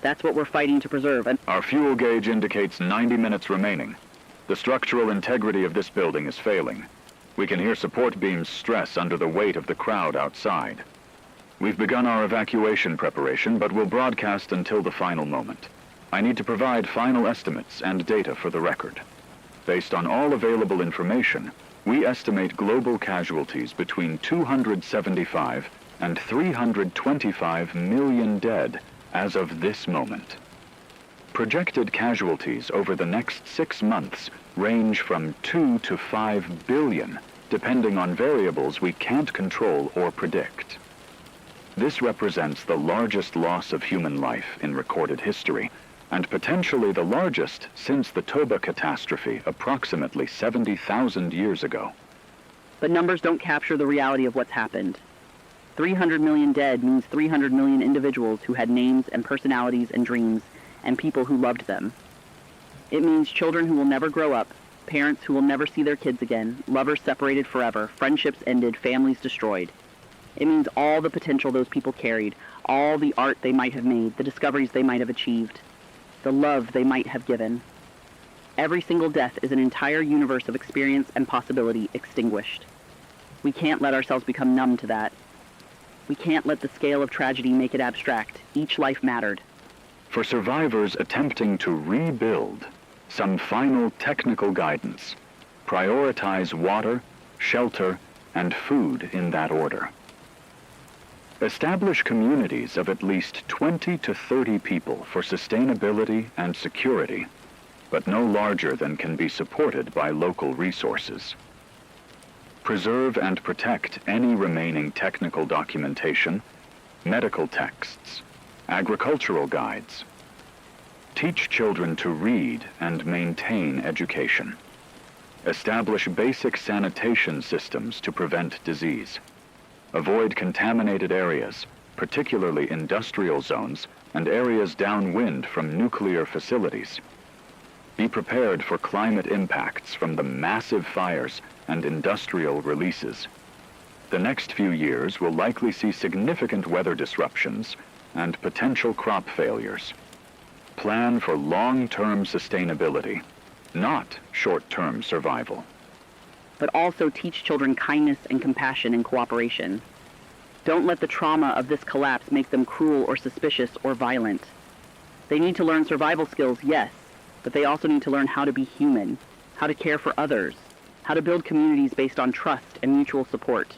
S3: That's what we're fighting to preserve. And
S2: our fuel gauge indicates 90 minutes remaining. The structural integrity of this building is failing. We can hear support beams stress under the weight of the crowd outside. We've begun our evacuation preparation, but we'll broadcast until the final moment. I need to provide final estimates and data for the record. Based on all available information, we estimate global casualties between 275 and 325 million dead as of this moment. Projected casualties over the next 6 months range from 2 to 5 billion, depending on variables we can't control or predict. This represents the largest loss of human life in recorded history, and potentially the largest since the Toba catastrophe approximately 70,000 years ago.
S3: But numbers don't capture the reality of what's happened. 300 million dead means 300 million individuals who had names and personalities and dreams, and people who loved them. It means children who will never grow up, parents who will never see their kids again, lovers separated forever, friendships ended, families destroyed. It means all the potential those people carried, all the art they might have made, the discoveries they might have achieved, the love they might have given. Every single death is an entire universe of experience and possibility extinguished. We can't let ourselves become numb to that. We can't let the scale of tragedy make it abstract. Each life mattered.
S2: For survivors attempting to rebuild, some final technical guidance. Prioritize water, shelter, and food in that order. Establish communities of at least 20 to 30 people for sustainability and security, but no larger than can be supported by local resources. Preserve and protect any remaining technical documentation, medical texts, agricultural guides. Teach children to read and maintain education. Establish basic sanitation systems to prevent disease. Avoid contaminated areas, particularly industrial zones and areas downwind from nuclear facilities. Be prepared for climate impacts from the massive fires and industrial releases. The next few years will likely see significant weather disruptions and potential crop failures. Plan for long-term sustainability, not short-term survival.
S3: But also teach children kindness and compassion and cooperation. Don't let the trauma of this collapse make them cruel or suspicious or violent. They need to learn survival skills, yes, but they also need to learn how to be human, how to care for others, how to build communities based on trust and mutual support,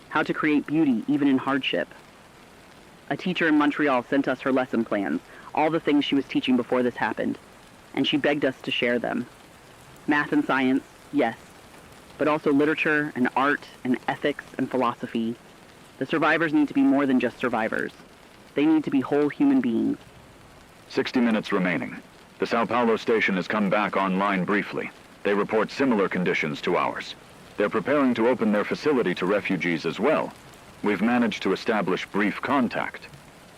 S3: how to create beauty even in hardship. A teacher in Montreal sent us her lesson plans, all the things she was teaching before this happened, and she begged us to share them. Math and science, yes, but also literature and art and ethics and philosophy. The survivors need to be more than just survivors. They need to be whole human beings.
S2: 60 minutes remaining. The Sao Paulo station has come back online briefly. They report similar conditions to ours. They're preparing to open their facility to refugees as well. We've managed to establish brief contact.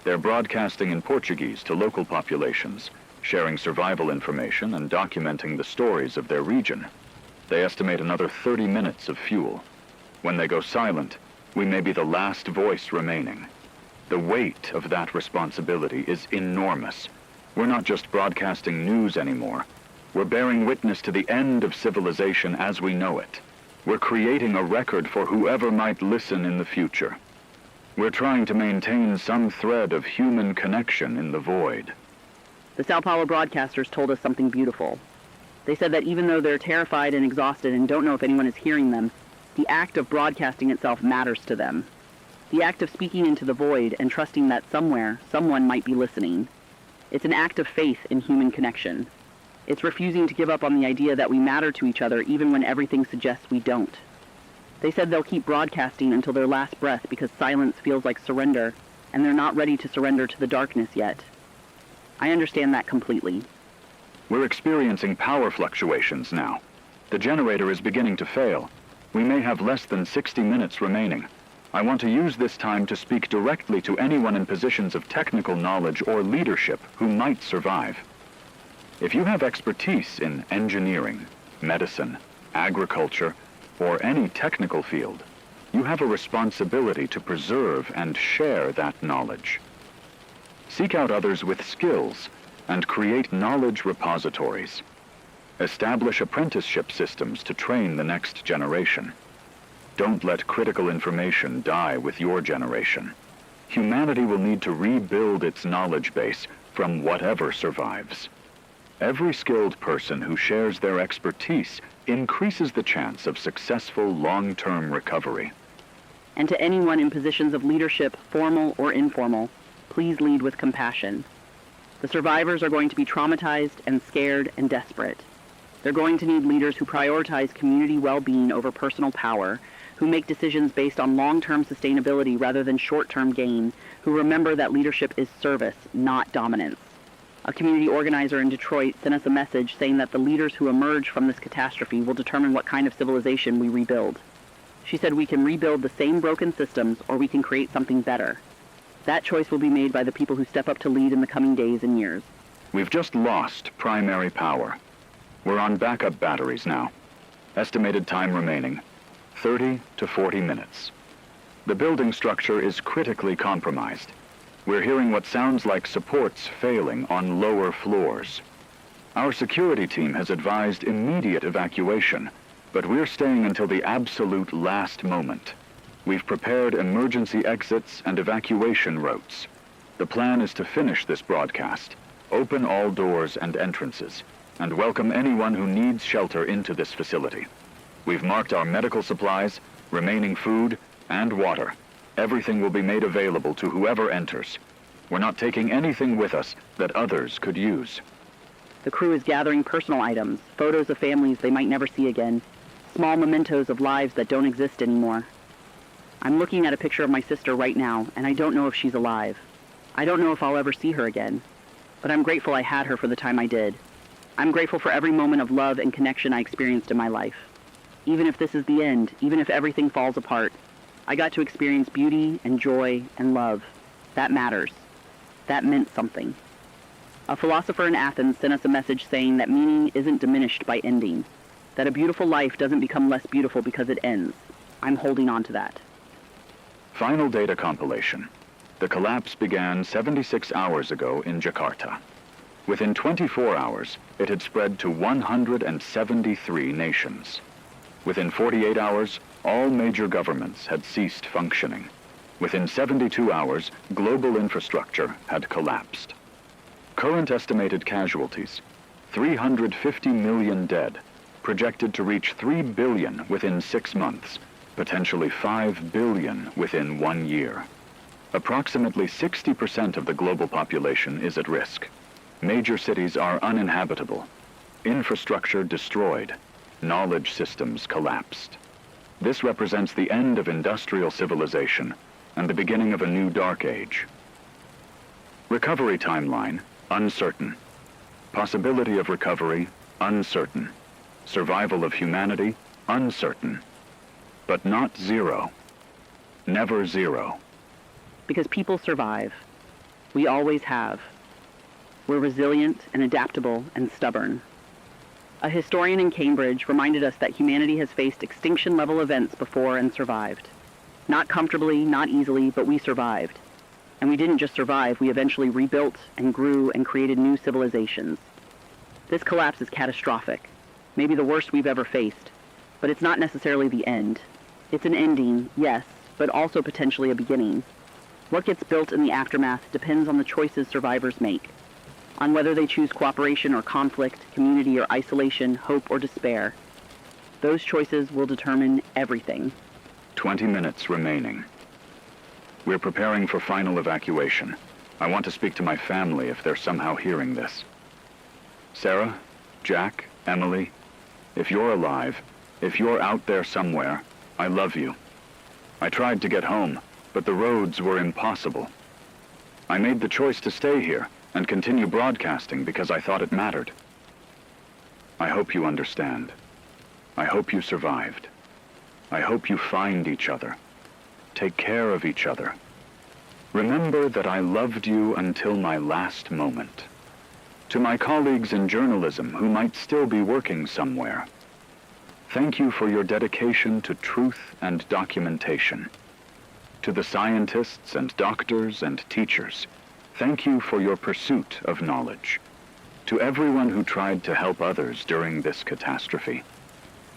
S2: They're broadcasting in Portuguese to local populations, sharing survival information and documenting the stories of their region. They estimate another 30 minutes of fuel. When they go silent, we may be the last voice remaining. The weight of that responsibility is enormous. We're not just broadcasting news anymore. We're bearing witness to the end of civilization as we know it. We're creating a record for whoever might listen in the future. We're trying to maintain some thread of human connection in the void.
S3: The Sao Paulo broadcasters told us something beautiful. They said that even though they're terrified and exhausted and don't know if anyone is hearing them, the act of broadcasting itself matters to them. The act of speaking into the void and trusting that somewhere, someone might be listening. It's an act of faith in human connection. It's refusing to give up on the idea that we matter to each other even when everything suggests we don't. They said they'll keep broadcasting until their last breath because silence feels like surrender, and they're not ready to surrender to the darkness yet. I understand that completely.
S2: We're experiencing power fluctuations now. The generator is beginning to fail. We may have less than 60 minutes remaining. I want to use this time to speak directly to anyone in positions of technical knowledge or leadership who might survive. If you have expertise in engineering, medicine, agriculture, or any technical field, you have a responsibility to preserve and share that knowledge. Seek out others with skills and create knowledge repositories. Establish apprenticeship systems to train the next generation. Don't let critical information die with your generation. Humanity will need to rebuild its knowledge base from whatever survives. Every skilled person who shares their expertise increases the chance of successful long-term recovery.
S3: And to anyone in positions of leadership, formal or informal, please lead with compassion. The survivors are going to be traumatized and scared and desperate. They're going to need leaders who prioritize community well-being over personal power, who make decisions based on long-term sustainability rather than short-term gain, who remember that leadership is service, not dominance. A community organizer in Detroit sent us a message saying that the leaders who emerge from this catastrophe will determine what kind of civilization we rebuild. She said we can rebuild the same broken systems or we can create something better. That choice will be made by the people who step up to lead in the coming days and years.
S2: We've just lost primary power. We're on backup batteries now. Estimated time remaining, 30 to 40 minutes. The building structure is critically compromised. We're hearing what sounds like supports failing on lower floors. Our security team has advised immediate evacuation, but we're staying until the absolute last moment. We've prepared emergency exits and evacuation routes. The plan is to finish this broadcast, open all doors and entrances, and welcome anyone who needs shelter into this facility. We've marked our medical supplies, remaining food, and water. Everything will be made available to whoever enters. We're not taking anything with us that others could use.
S3: The crew is gathering personal items, photos of families they might never see again, small mementos of lives that don't exist anymore. I'm looking at a picture of my sister right now, and I don't know if she's alive. I don't know if I'll ever see her again, but I'm grateful I had her for the time I did. I'm grateful for every moment of love and connection I experienced in my life. Even if this is the end, even if everything falls apart, I got to experience beauty and joy and love. That matters. That meant something. A philosopher in Athens sent us a message saying that meaning isn't diminished by ending, that a beautiful life doesn't become less beautiful because it ends. I'm holding on to that.
S2: Final data compilation. The collapse began 76 hours ago in Jakarta. Within 24 hours, it had spread to 173 nations. Within 48 hours, all major governments had ceased functioning. Within 72 hours, global infrastructure had collapsed. Current estimated casualties, 350 million dead, projected to reach 3 billion within 6 months, potentially 5 billion within 1 year. Approximately 60% of the global population is at risk. Major cities are uninhabitable. Infrastructure destroyed. Knowledge systems collapsed. This represents the end of industrial civilization and the beginning of a new dark age. Recovery timeline, uncertain. Possibility of recovery, uncertain. Survival of humanity, uncertain. But not zero. Never zero.
S3: Because people survive. We always have. We're resilient and adaptable and stubborn. A historian in Cambridge reminded us that humanity has faced extinction-level events before and survived. Not comfortably, not easily, but we survived. And we didn't just survive, we eventually rebuilt and grew and created new civilizations. This collapse is catastrophic, maybe the worst we've ever faced, but it's not necessarily the end. It's an ending, yes, but also potentially a beginning. What gets built in the aftermath depends on the choices survivors make, on whether they choose cooperation or conflict, community or isolation, hope or despair. Those choices will determine everything.
S2: 20 minutes remaining. We're preparing for final evacuation. I want to speak to my family if they're somehow hearing this. Sarah, Jack, Emily, if you're alive, if you're out there somewhere, I love you. I tried to get home, but the roads were impossible. I made the choice to stay here and continue broadcasting because I thought it mattered. I hope you understand. I hope you survived. I hope you find each other. Take care of each other. Remember that I loved you until my last moment. To my colleagues in journalism who might still be working somewhere, thank you for your dedication to truth and documentation. To the scientists and doctors and teachers, thank you for your pursuit of knowledge. To everyone who tried to help others during this catastrophe,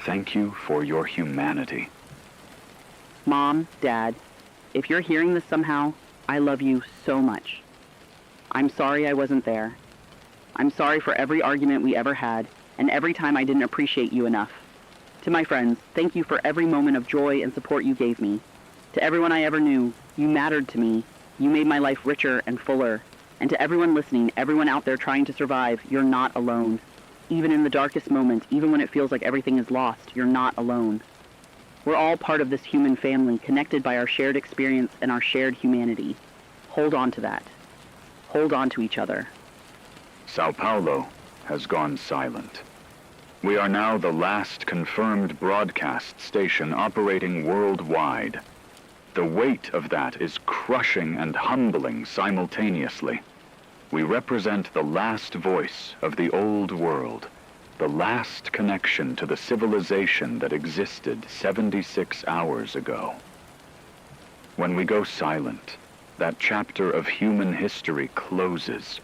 S2: thank you for your humanity.
S3: Mom, Dad, if you're hearing this somehow, I love you so much. I'm sorry I wasn't there. I'm sorry for every argument we ever had, and every time I didn't appreciate you enough. To my friends, thank you for every moment of joy and support you gave me. To everyone I ever knew, you mattered to me. You made my life richer and fuller. And to everyone listening, everyone out there trying to survive, you're not alone. Even in the darkest moments, even when it feels like everything is lost, you're not alone. We're all part of this human family, connected by our shared experience and our shared humanity. Hold on to that. Hold on to each other.
S2: Sao Paulo has gone silent. We are now the last confirmed broadcast station operating worldwide. The weight of that is crushing and humbling simultaneously. We represent the last voice of the old world, the last connection to the civilization that existed 76 hours ago. When we go silent, that chapter of human history closes.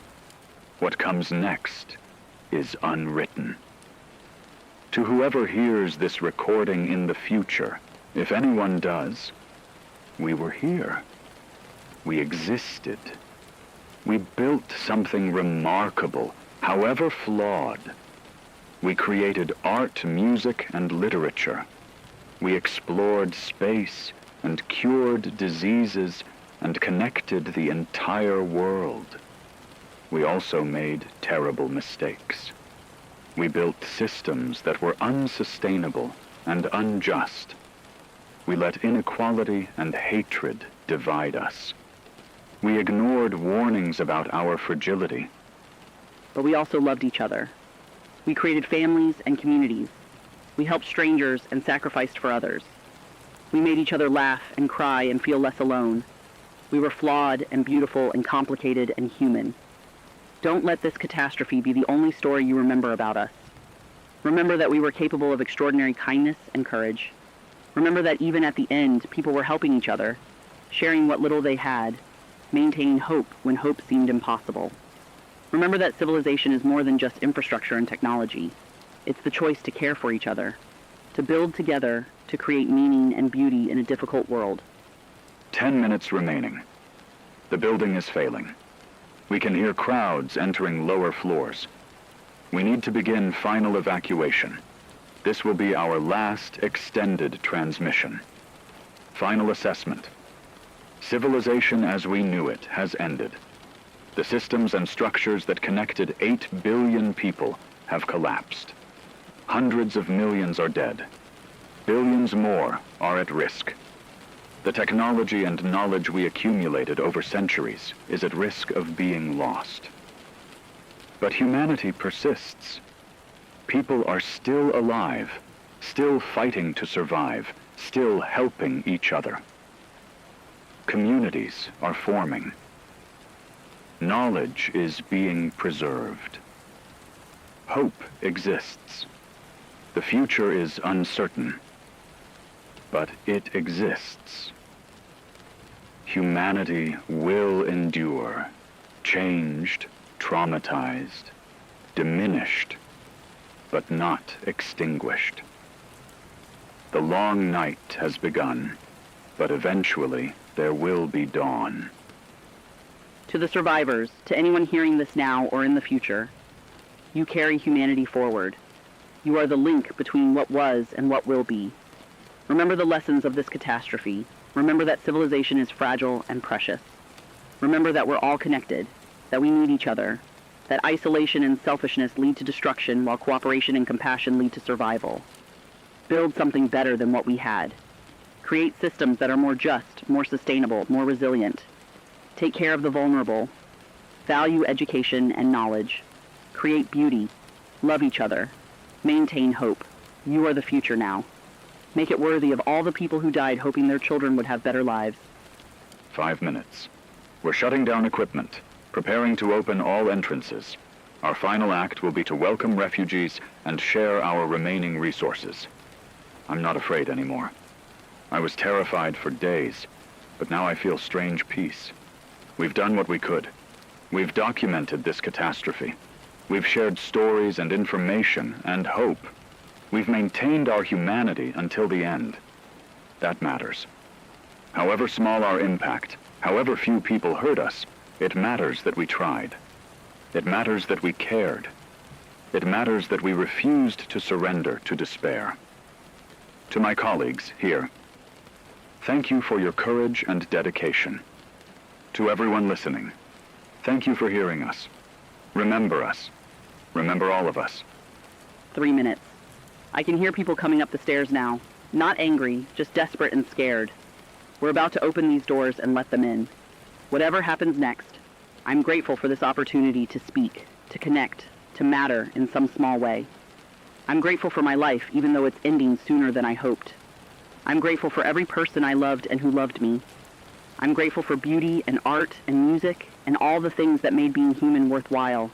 S2: What comes next is unwritten. To whoever hears this recording in the future, if anyone does, we were here. We existed. We built something remarkable, however flawed. We created art, music, and literature. We explored space and cured diseases and connected the entire world. We also made terrible mistakes. We built systems that were unsustainable and unjust. We let inequality and hatred divide us. We ignored warnings about our fragility.
S3: But we also loved each other. We created families and communities. We helped strangers and sacrificed for others. We made each other laugh and cry and feel less alone. We were flawed and beautiful and complicated and human. Don't let this catastrophe be the only story you remember about us. Remember that we were capable of extraordinary kindness and courage. Remember that even at the end, people were helping each other, sharing what little they had, maintaining hope when hope seemed impossible. Remember that civilization is more than just infrastructure and technology. It's the choice to care for each other, to build together, to create meaning and beauty in a difficult world.
S2: 10 minutes remaining. The building is failing. We can hear crowds entering lower floors. We need to begin final evacuation. This will be our last extended transmission. Final assessment. Civilization as we knew it has ended. The systems and structures that connected 8 billion people have collapsed. Hundreds of millions are dead. Billions more are at risk. The technology and knowledge we accumulated over centuries is at risk of being lost. But humanity persists. People are still alive, still fighting to survive, still helping each other. Communities are forming. Knowledge is being preserved. Hope exists. The future is uncertain, but it exists. Humanity will endure, changed, traumatized, diminished, but not extinguished. The long night has begun, but eventually there will be dawn.
S3: To the survivors, to anyone hearing this now or in the future, you carry humanity forward. You are the link between what was and what will be. Remember the lessons of this catastrophe. Remember that civilization is fragile and precious. Remember that we're all connected, that we need each other, That isolation and selfishness lead to destruction, while cooperation and compassion lead to survival. Build something better than what we had. Create systems that are more just, more sustainable, more resilient. Take care of the vulnerable. Value education and knowledge. Create beauty. Love each other. Maintain hope. You are the future now. Make it worthy of all the people who died hoping their children would have better lives.
S2: 5 minutes. We're shutting down equipment, preparing to open all entrances. Our final act will be to welcome refugees and share our remaining resources. I'm not afraid anymore. I was terrified for days, but now I feel strange peace. We've done what we could. We've documented this catastrophe. We've shared stories and information and hope. We've maintained our humanity until the end. That matters. However small our impact, however few people heard us, it matters that we tried. It matters that we cared. It matters that we refused to surrender to despair. To my colleagues here, thank you for your courage and dedication. To everyone listening, thank you for hearing us. Remember us. Remember all of us.
S3: 3 minutes. I can hear people coming up the stairs now. Not angry, just desperate and scared. We're about to open these doors and let them in. Whatever happens next, I'm grateful for this opportunity to speak, to connect, to matter in some small way. I'm grateful for my life, even though it's ending sooner than I hoped. I'm grateful for every person I loved and who loved me. I'm grateful for beauty and art and music and all the things that made being human worthwhile.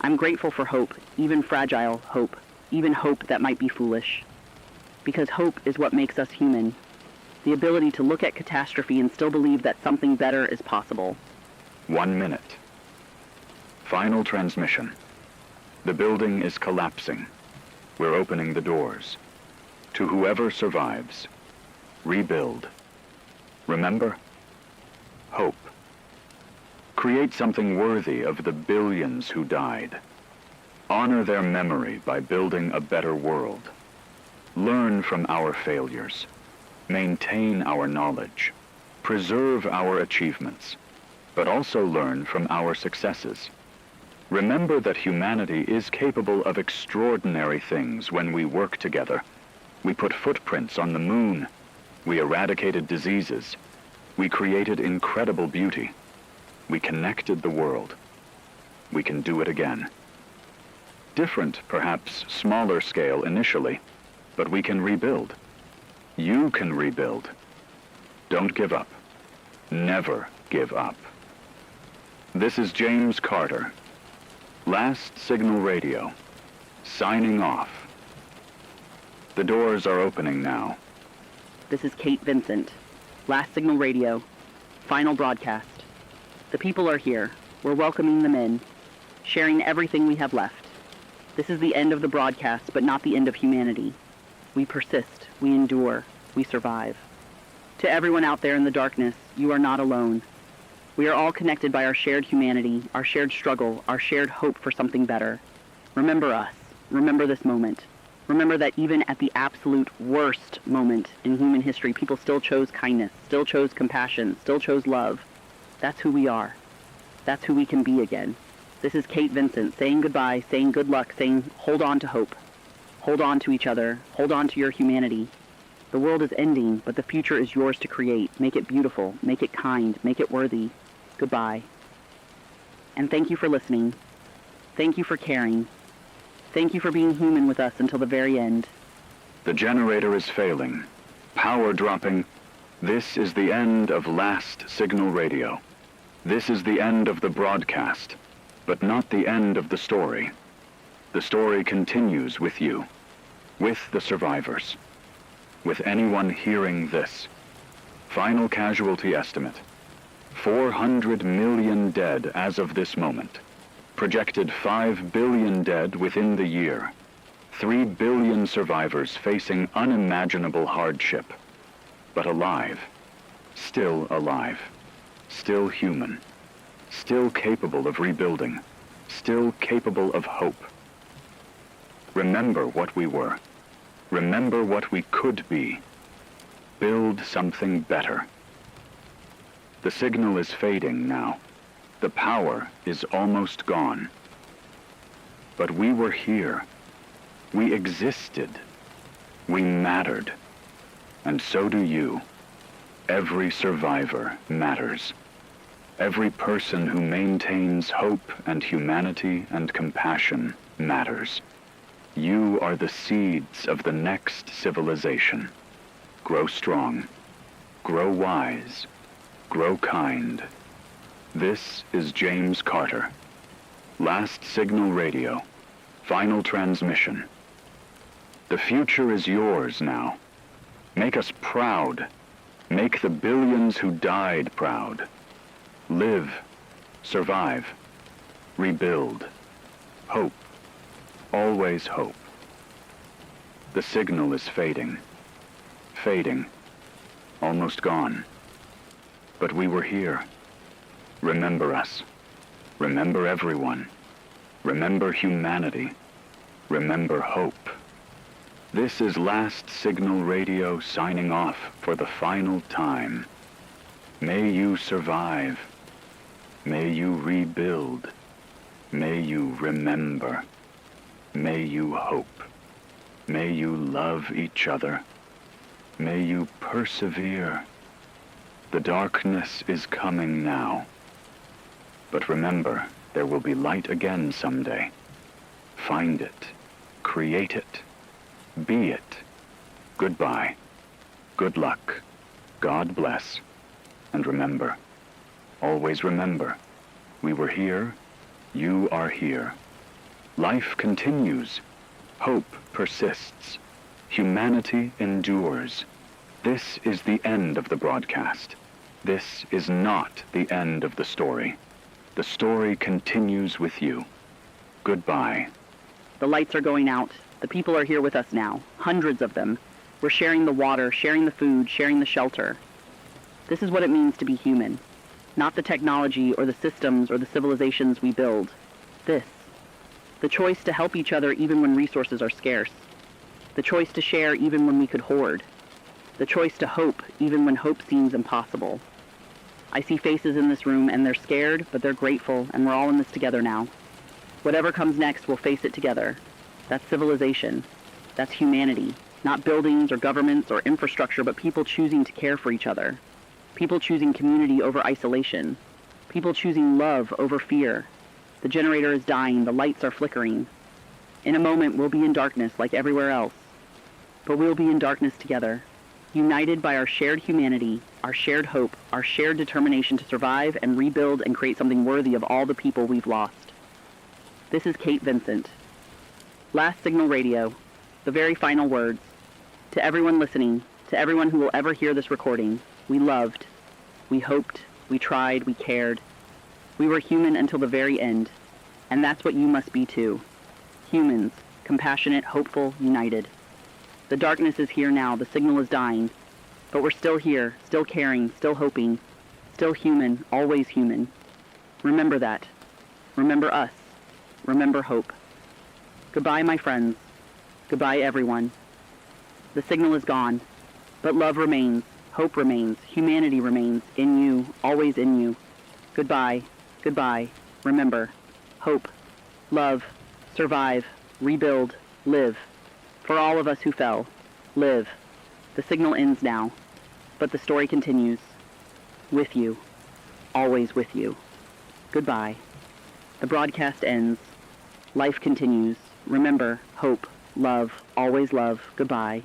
S3: I'm grateful for hope, even fragile hope, even hope that might be foolish. Because hope is what makes us human. The ability to look at catastrophe and still believe that something better is possible.
S2: 1 minute. Final transmission. The building is collapsing. We're opening the doors. To whoever survives, rebuild. Remember? Hope. Create something worthy of the billions who died. Honor their memory by building a better world. Learn from our failures. Maintain our knowledge. Preserve our achievements, but also learn from our successes. Remember that humanity is capable of extraordinary things when we work together. We put footprints on the moon. We eradicated diseases. We created incredible beauty. We connected the world. We can do it again. Different, perhaps smaller scale initially, but we can rebuild. You can rebuild. Don't give up. Never give up. This is James Carter, Last Signal Radio, signing off. The doors are opening now.
S3: This is Kate Vincent, Last Signal Radio, final broadcast. The people are here. We're welcoming them in, sharing everything we have left. This is the end of the broadcast, but not the end of humanity. We persist, we endure, we survive. To everyone out there in the darkness, you are not alone. We are all connected by our shared humanity, our shared struggle, our shared hope for something better. Remember us. Remember this moment. Remember that even at the absolute worst moment in human history, people still chose kindness, still chose compassion, still chose love. That's who we are. That's who we can be again. This is Kate Vincent saying goodbye, saying good luck, saying hold on to hope. Hold on to each other. Hold on to your humanity. The world is ending, but the future is yours to create. Make it beautiful. Make it kind. Make it worthy. Goodbye. And thank you for listening. Thank you for caring. Thank you for being human with us until the very end.
S2: The generator is failing. Power dropping. This is the end of Last Signal Radio. This is the end of the broadcast, but not the end of the story. The story continues with you, with the survivors, with anyone hearing this. Final casualty estimate. 400 million dead as of this moment. Projected 5 billion dead within the year. 3 billion survivors facing unimaginable hardship. But alive. Still alive. Still human. Still capable of rebuilding. Still capable of hope. Remember what we were. Remember what we could be. Build something better. The signal is fading now. The power is almost gone. But we were here. We existed. We mattered. And so do you. Every survivor matters. Every person who maintains hope and humanity and compassion matters. You are the seeds of the next civilization. Grow strong. Grow wise. Grow kind. This is James Carter. Last signal radio. Final transmission. The future is yours now. Make us proud. Make the billions who died proud. Live. Survive. Rebuild. Hope. Always hope. The signal is fading. Fading. Almost gone. But we were here. Remember us. Remember everyone. Remember humanity. Remember hope. This is Last Signal Radio signing off for the final time. May you survive. May you rebuild. May you remember. May you hope. May you love each other. May you persevere. The darkness is coming now. But remember, there will be light again someday. Find it. Create it. Be it. Goodbye. Good luck. God bless. And remember, always remember, we were here, you are here. Life continues. Hope persists. Humanity endures. This is the end of the broadcast. This is not the end of the story. The story continues with you. Goodbye.
S3: The lights are going out. The people are here with us now. Hundreds of them. We're sharing the water, sharing the food, sharing the shelter. This is what it means to be human. Not the technology or the systems or the civilizations we build. This. The choice to help each other even when resources are scarce. The choice to share even when we could hoard. The choice to hope even when hope seems impossible. I see faces in this room and they're scared, but they're grateful, and we're all in this together now. Whatever comes next, we'll face it together. That's civilization. That's humanity. Not buildings or governments or infrastructure, but people choosing to care for each other. People choosing community over isolation. People choosing love over fear. The generator is dying. The lights are flickering. In a moment, we'll be in darkness like everywhere else. But we'll be in darkness together, united by our shared humanity, our shared hope, our shared determination to survive and rebuild and create something worthy of all the people we've lost. This is Kate Vincent. Last Signal Radio, the very final words. To everyone listening, to everyone who will ever hear this recording, we loved, we hoped, we tried, we cared. We were human until the very end, and that's what you must be too. Humans, compassionate, hopeful, united. The darkness is here now, the signal is dying, but we're still here, still caring, still hoping, still human, always human. Remember that. Remember us. Remember hope. Goodbye, my friends. Goodbye, everyone. The signal is gone, but love remains, hope remains, humanity remains, in you, always in you. Goodbye, goodbye, remember, hope, love, survive, rebuild, live. For all of us who fell, live. The signal ends now, but the story continues. With you, always with you. Goodbye. The broadcast ends. Life continues. Remember, hope, love, always love. Goodbye.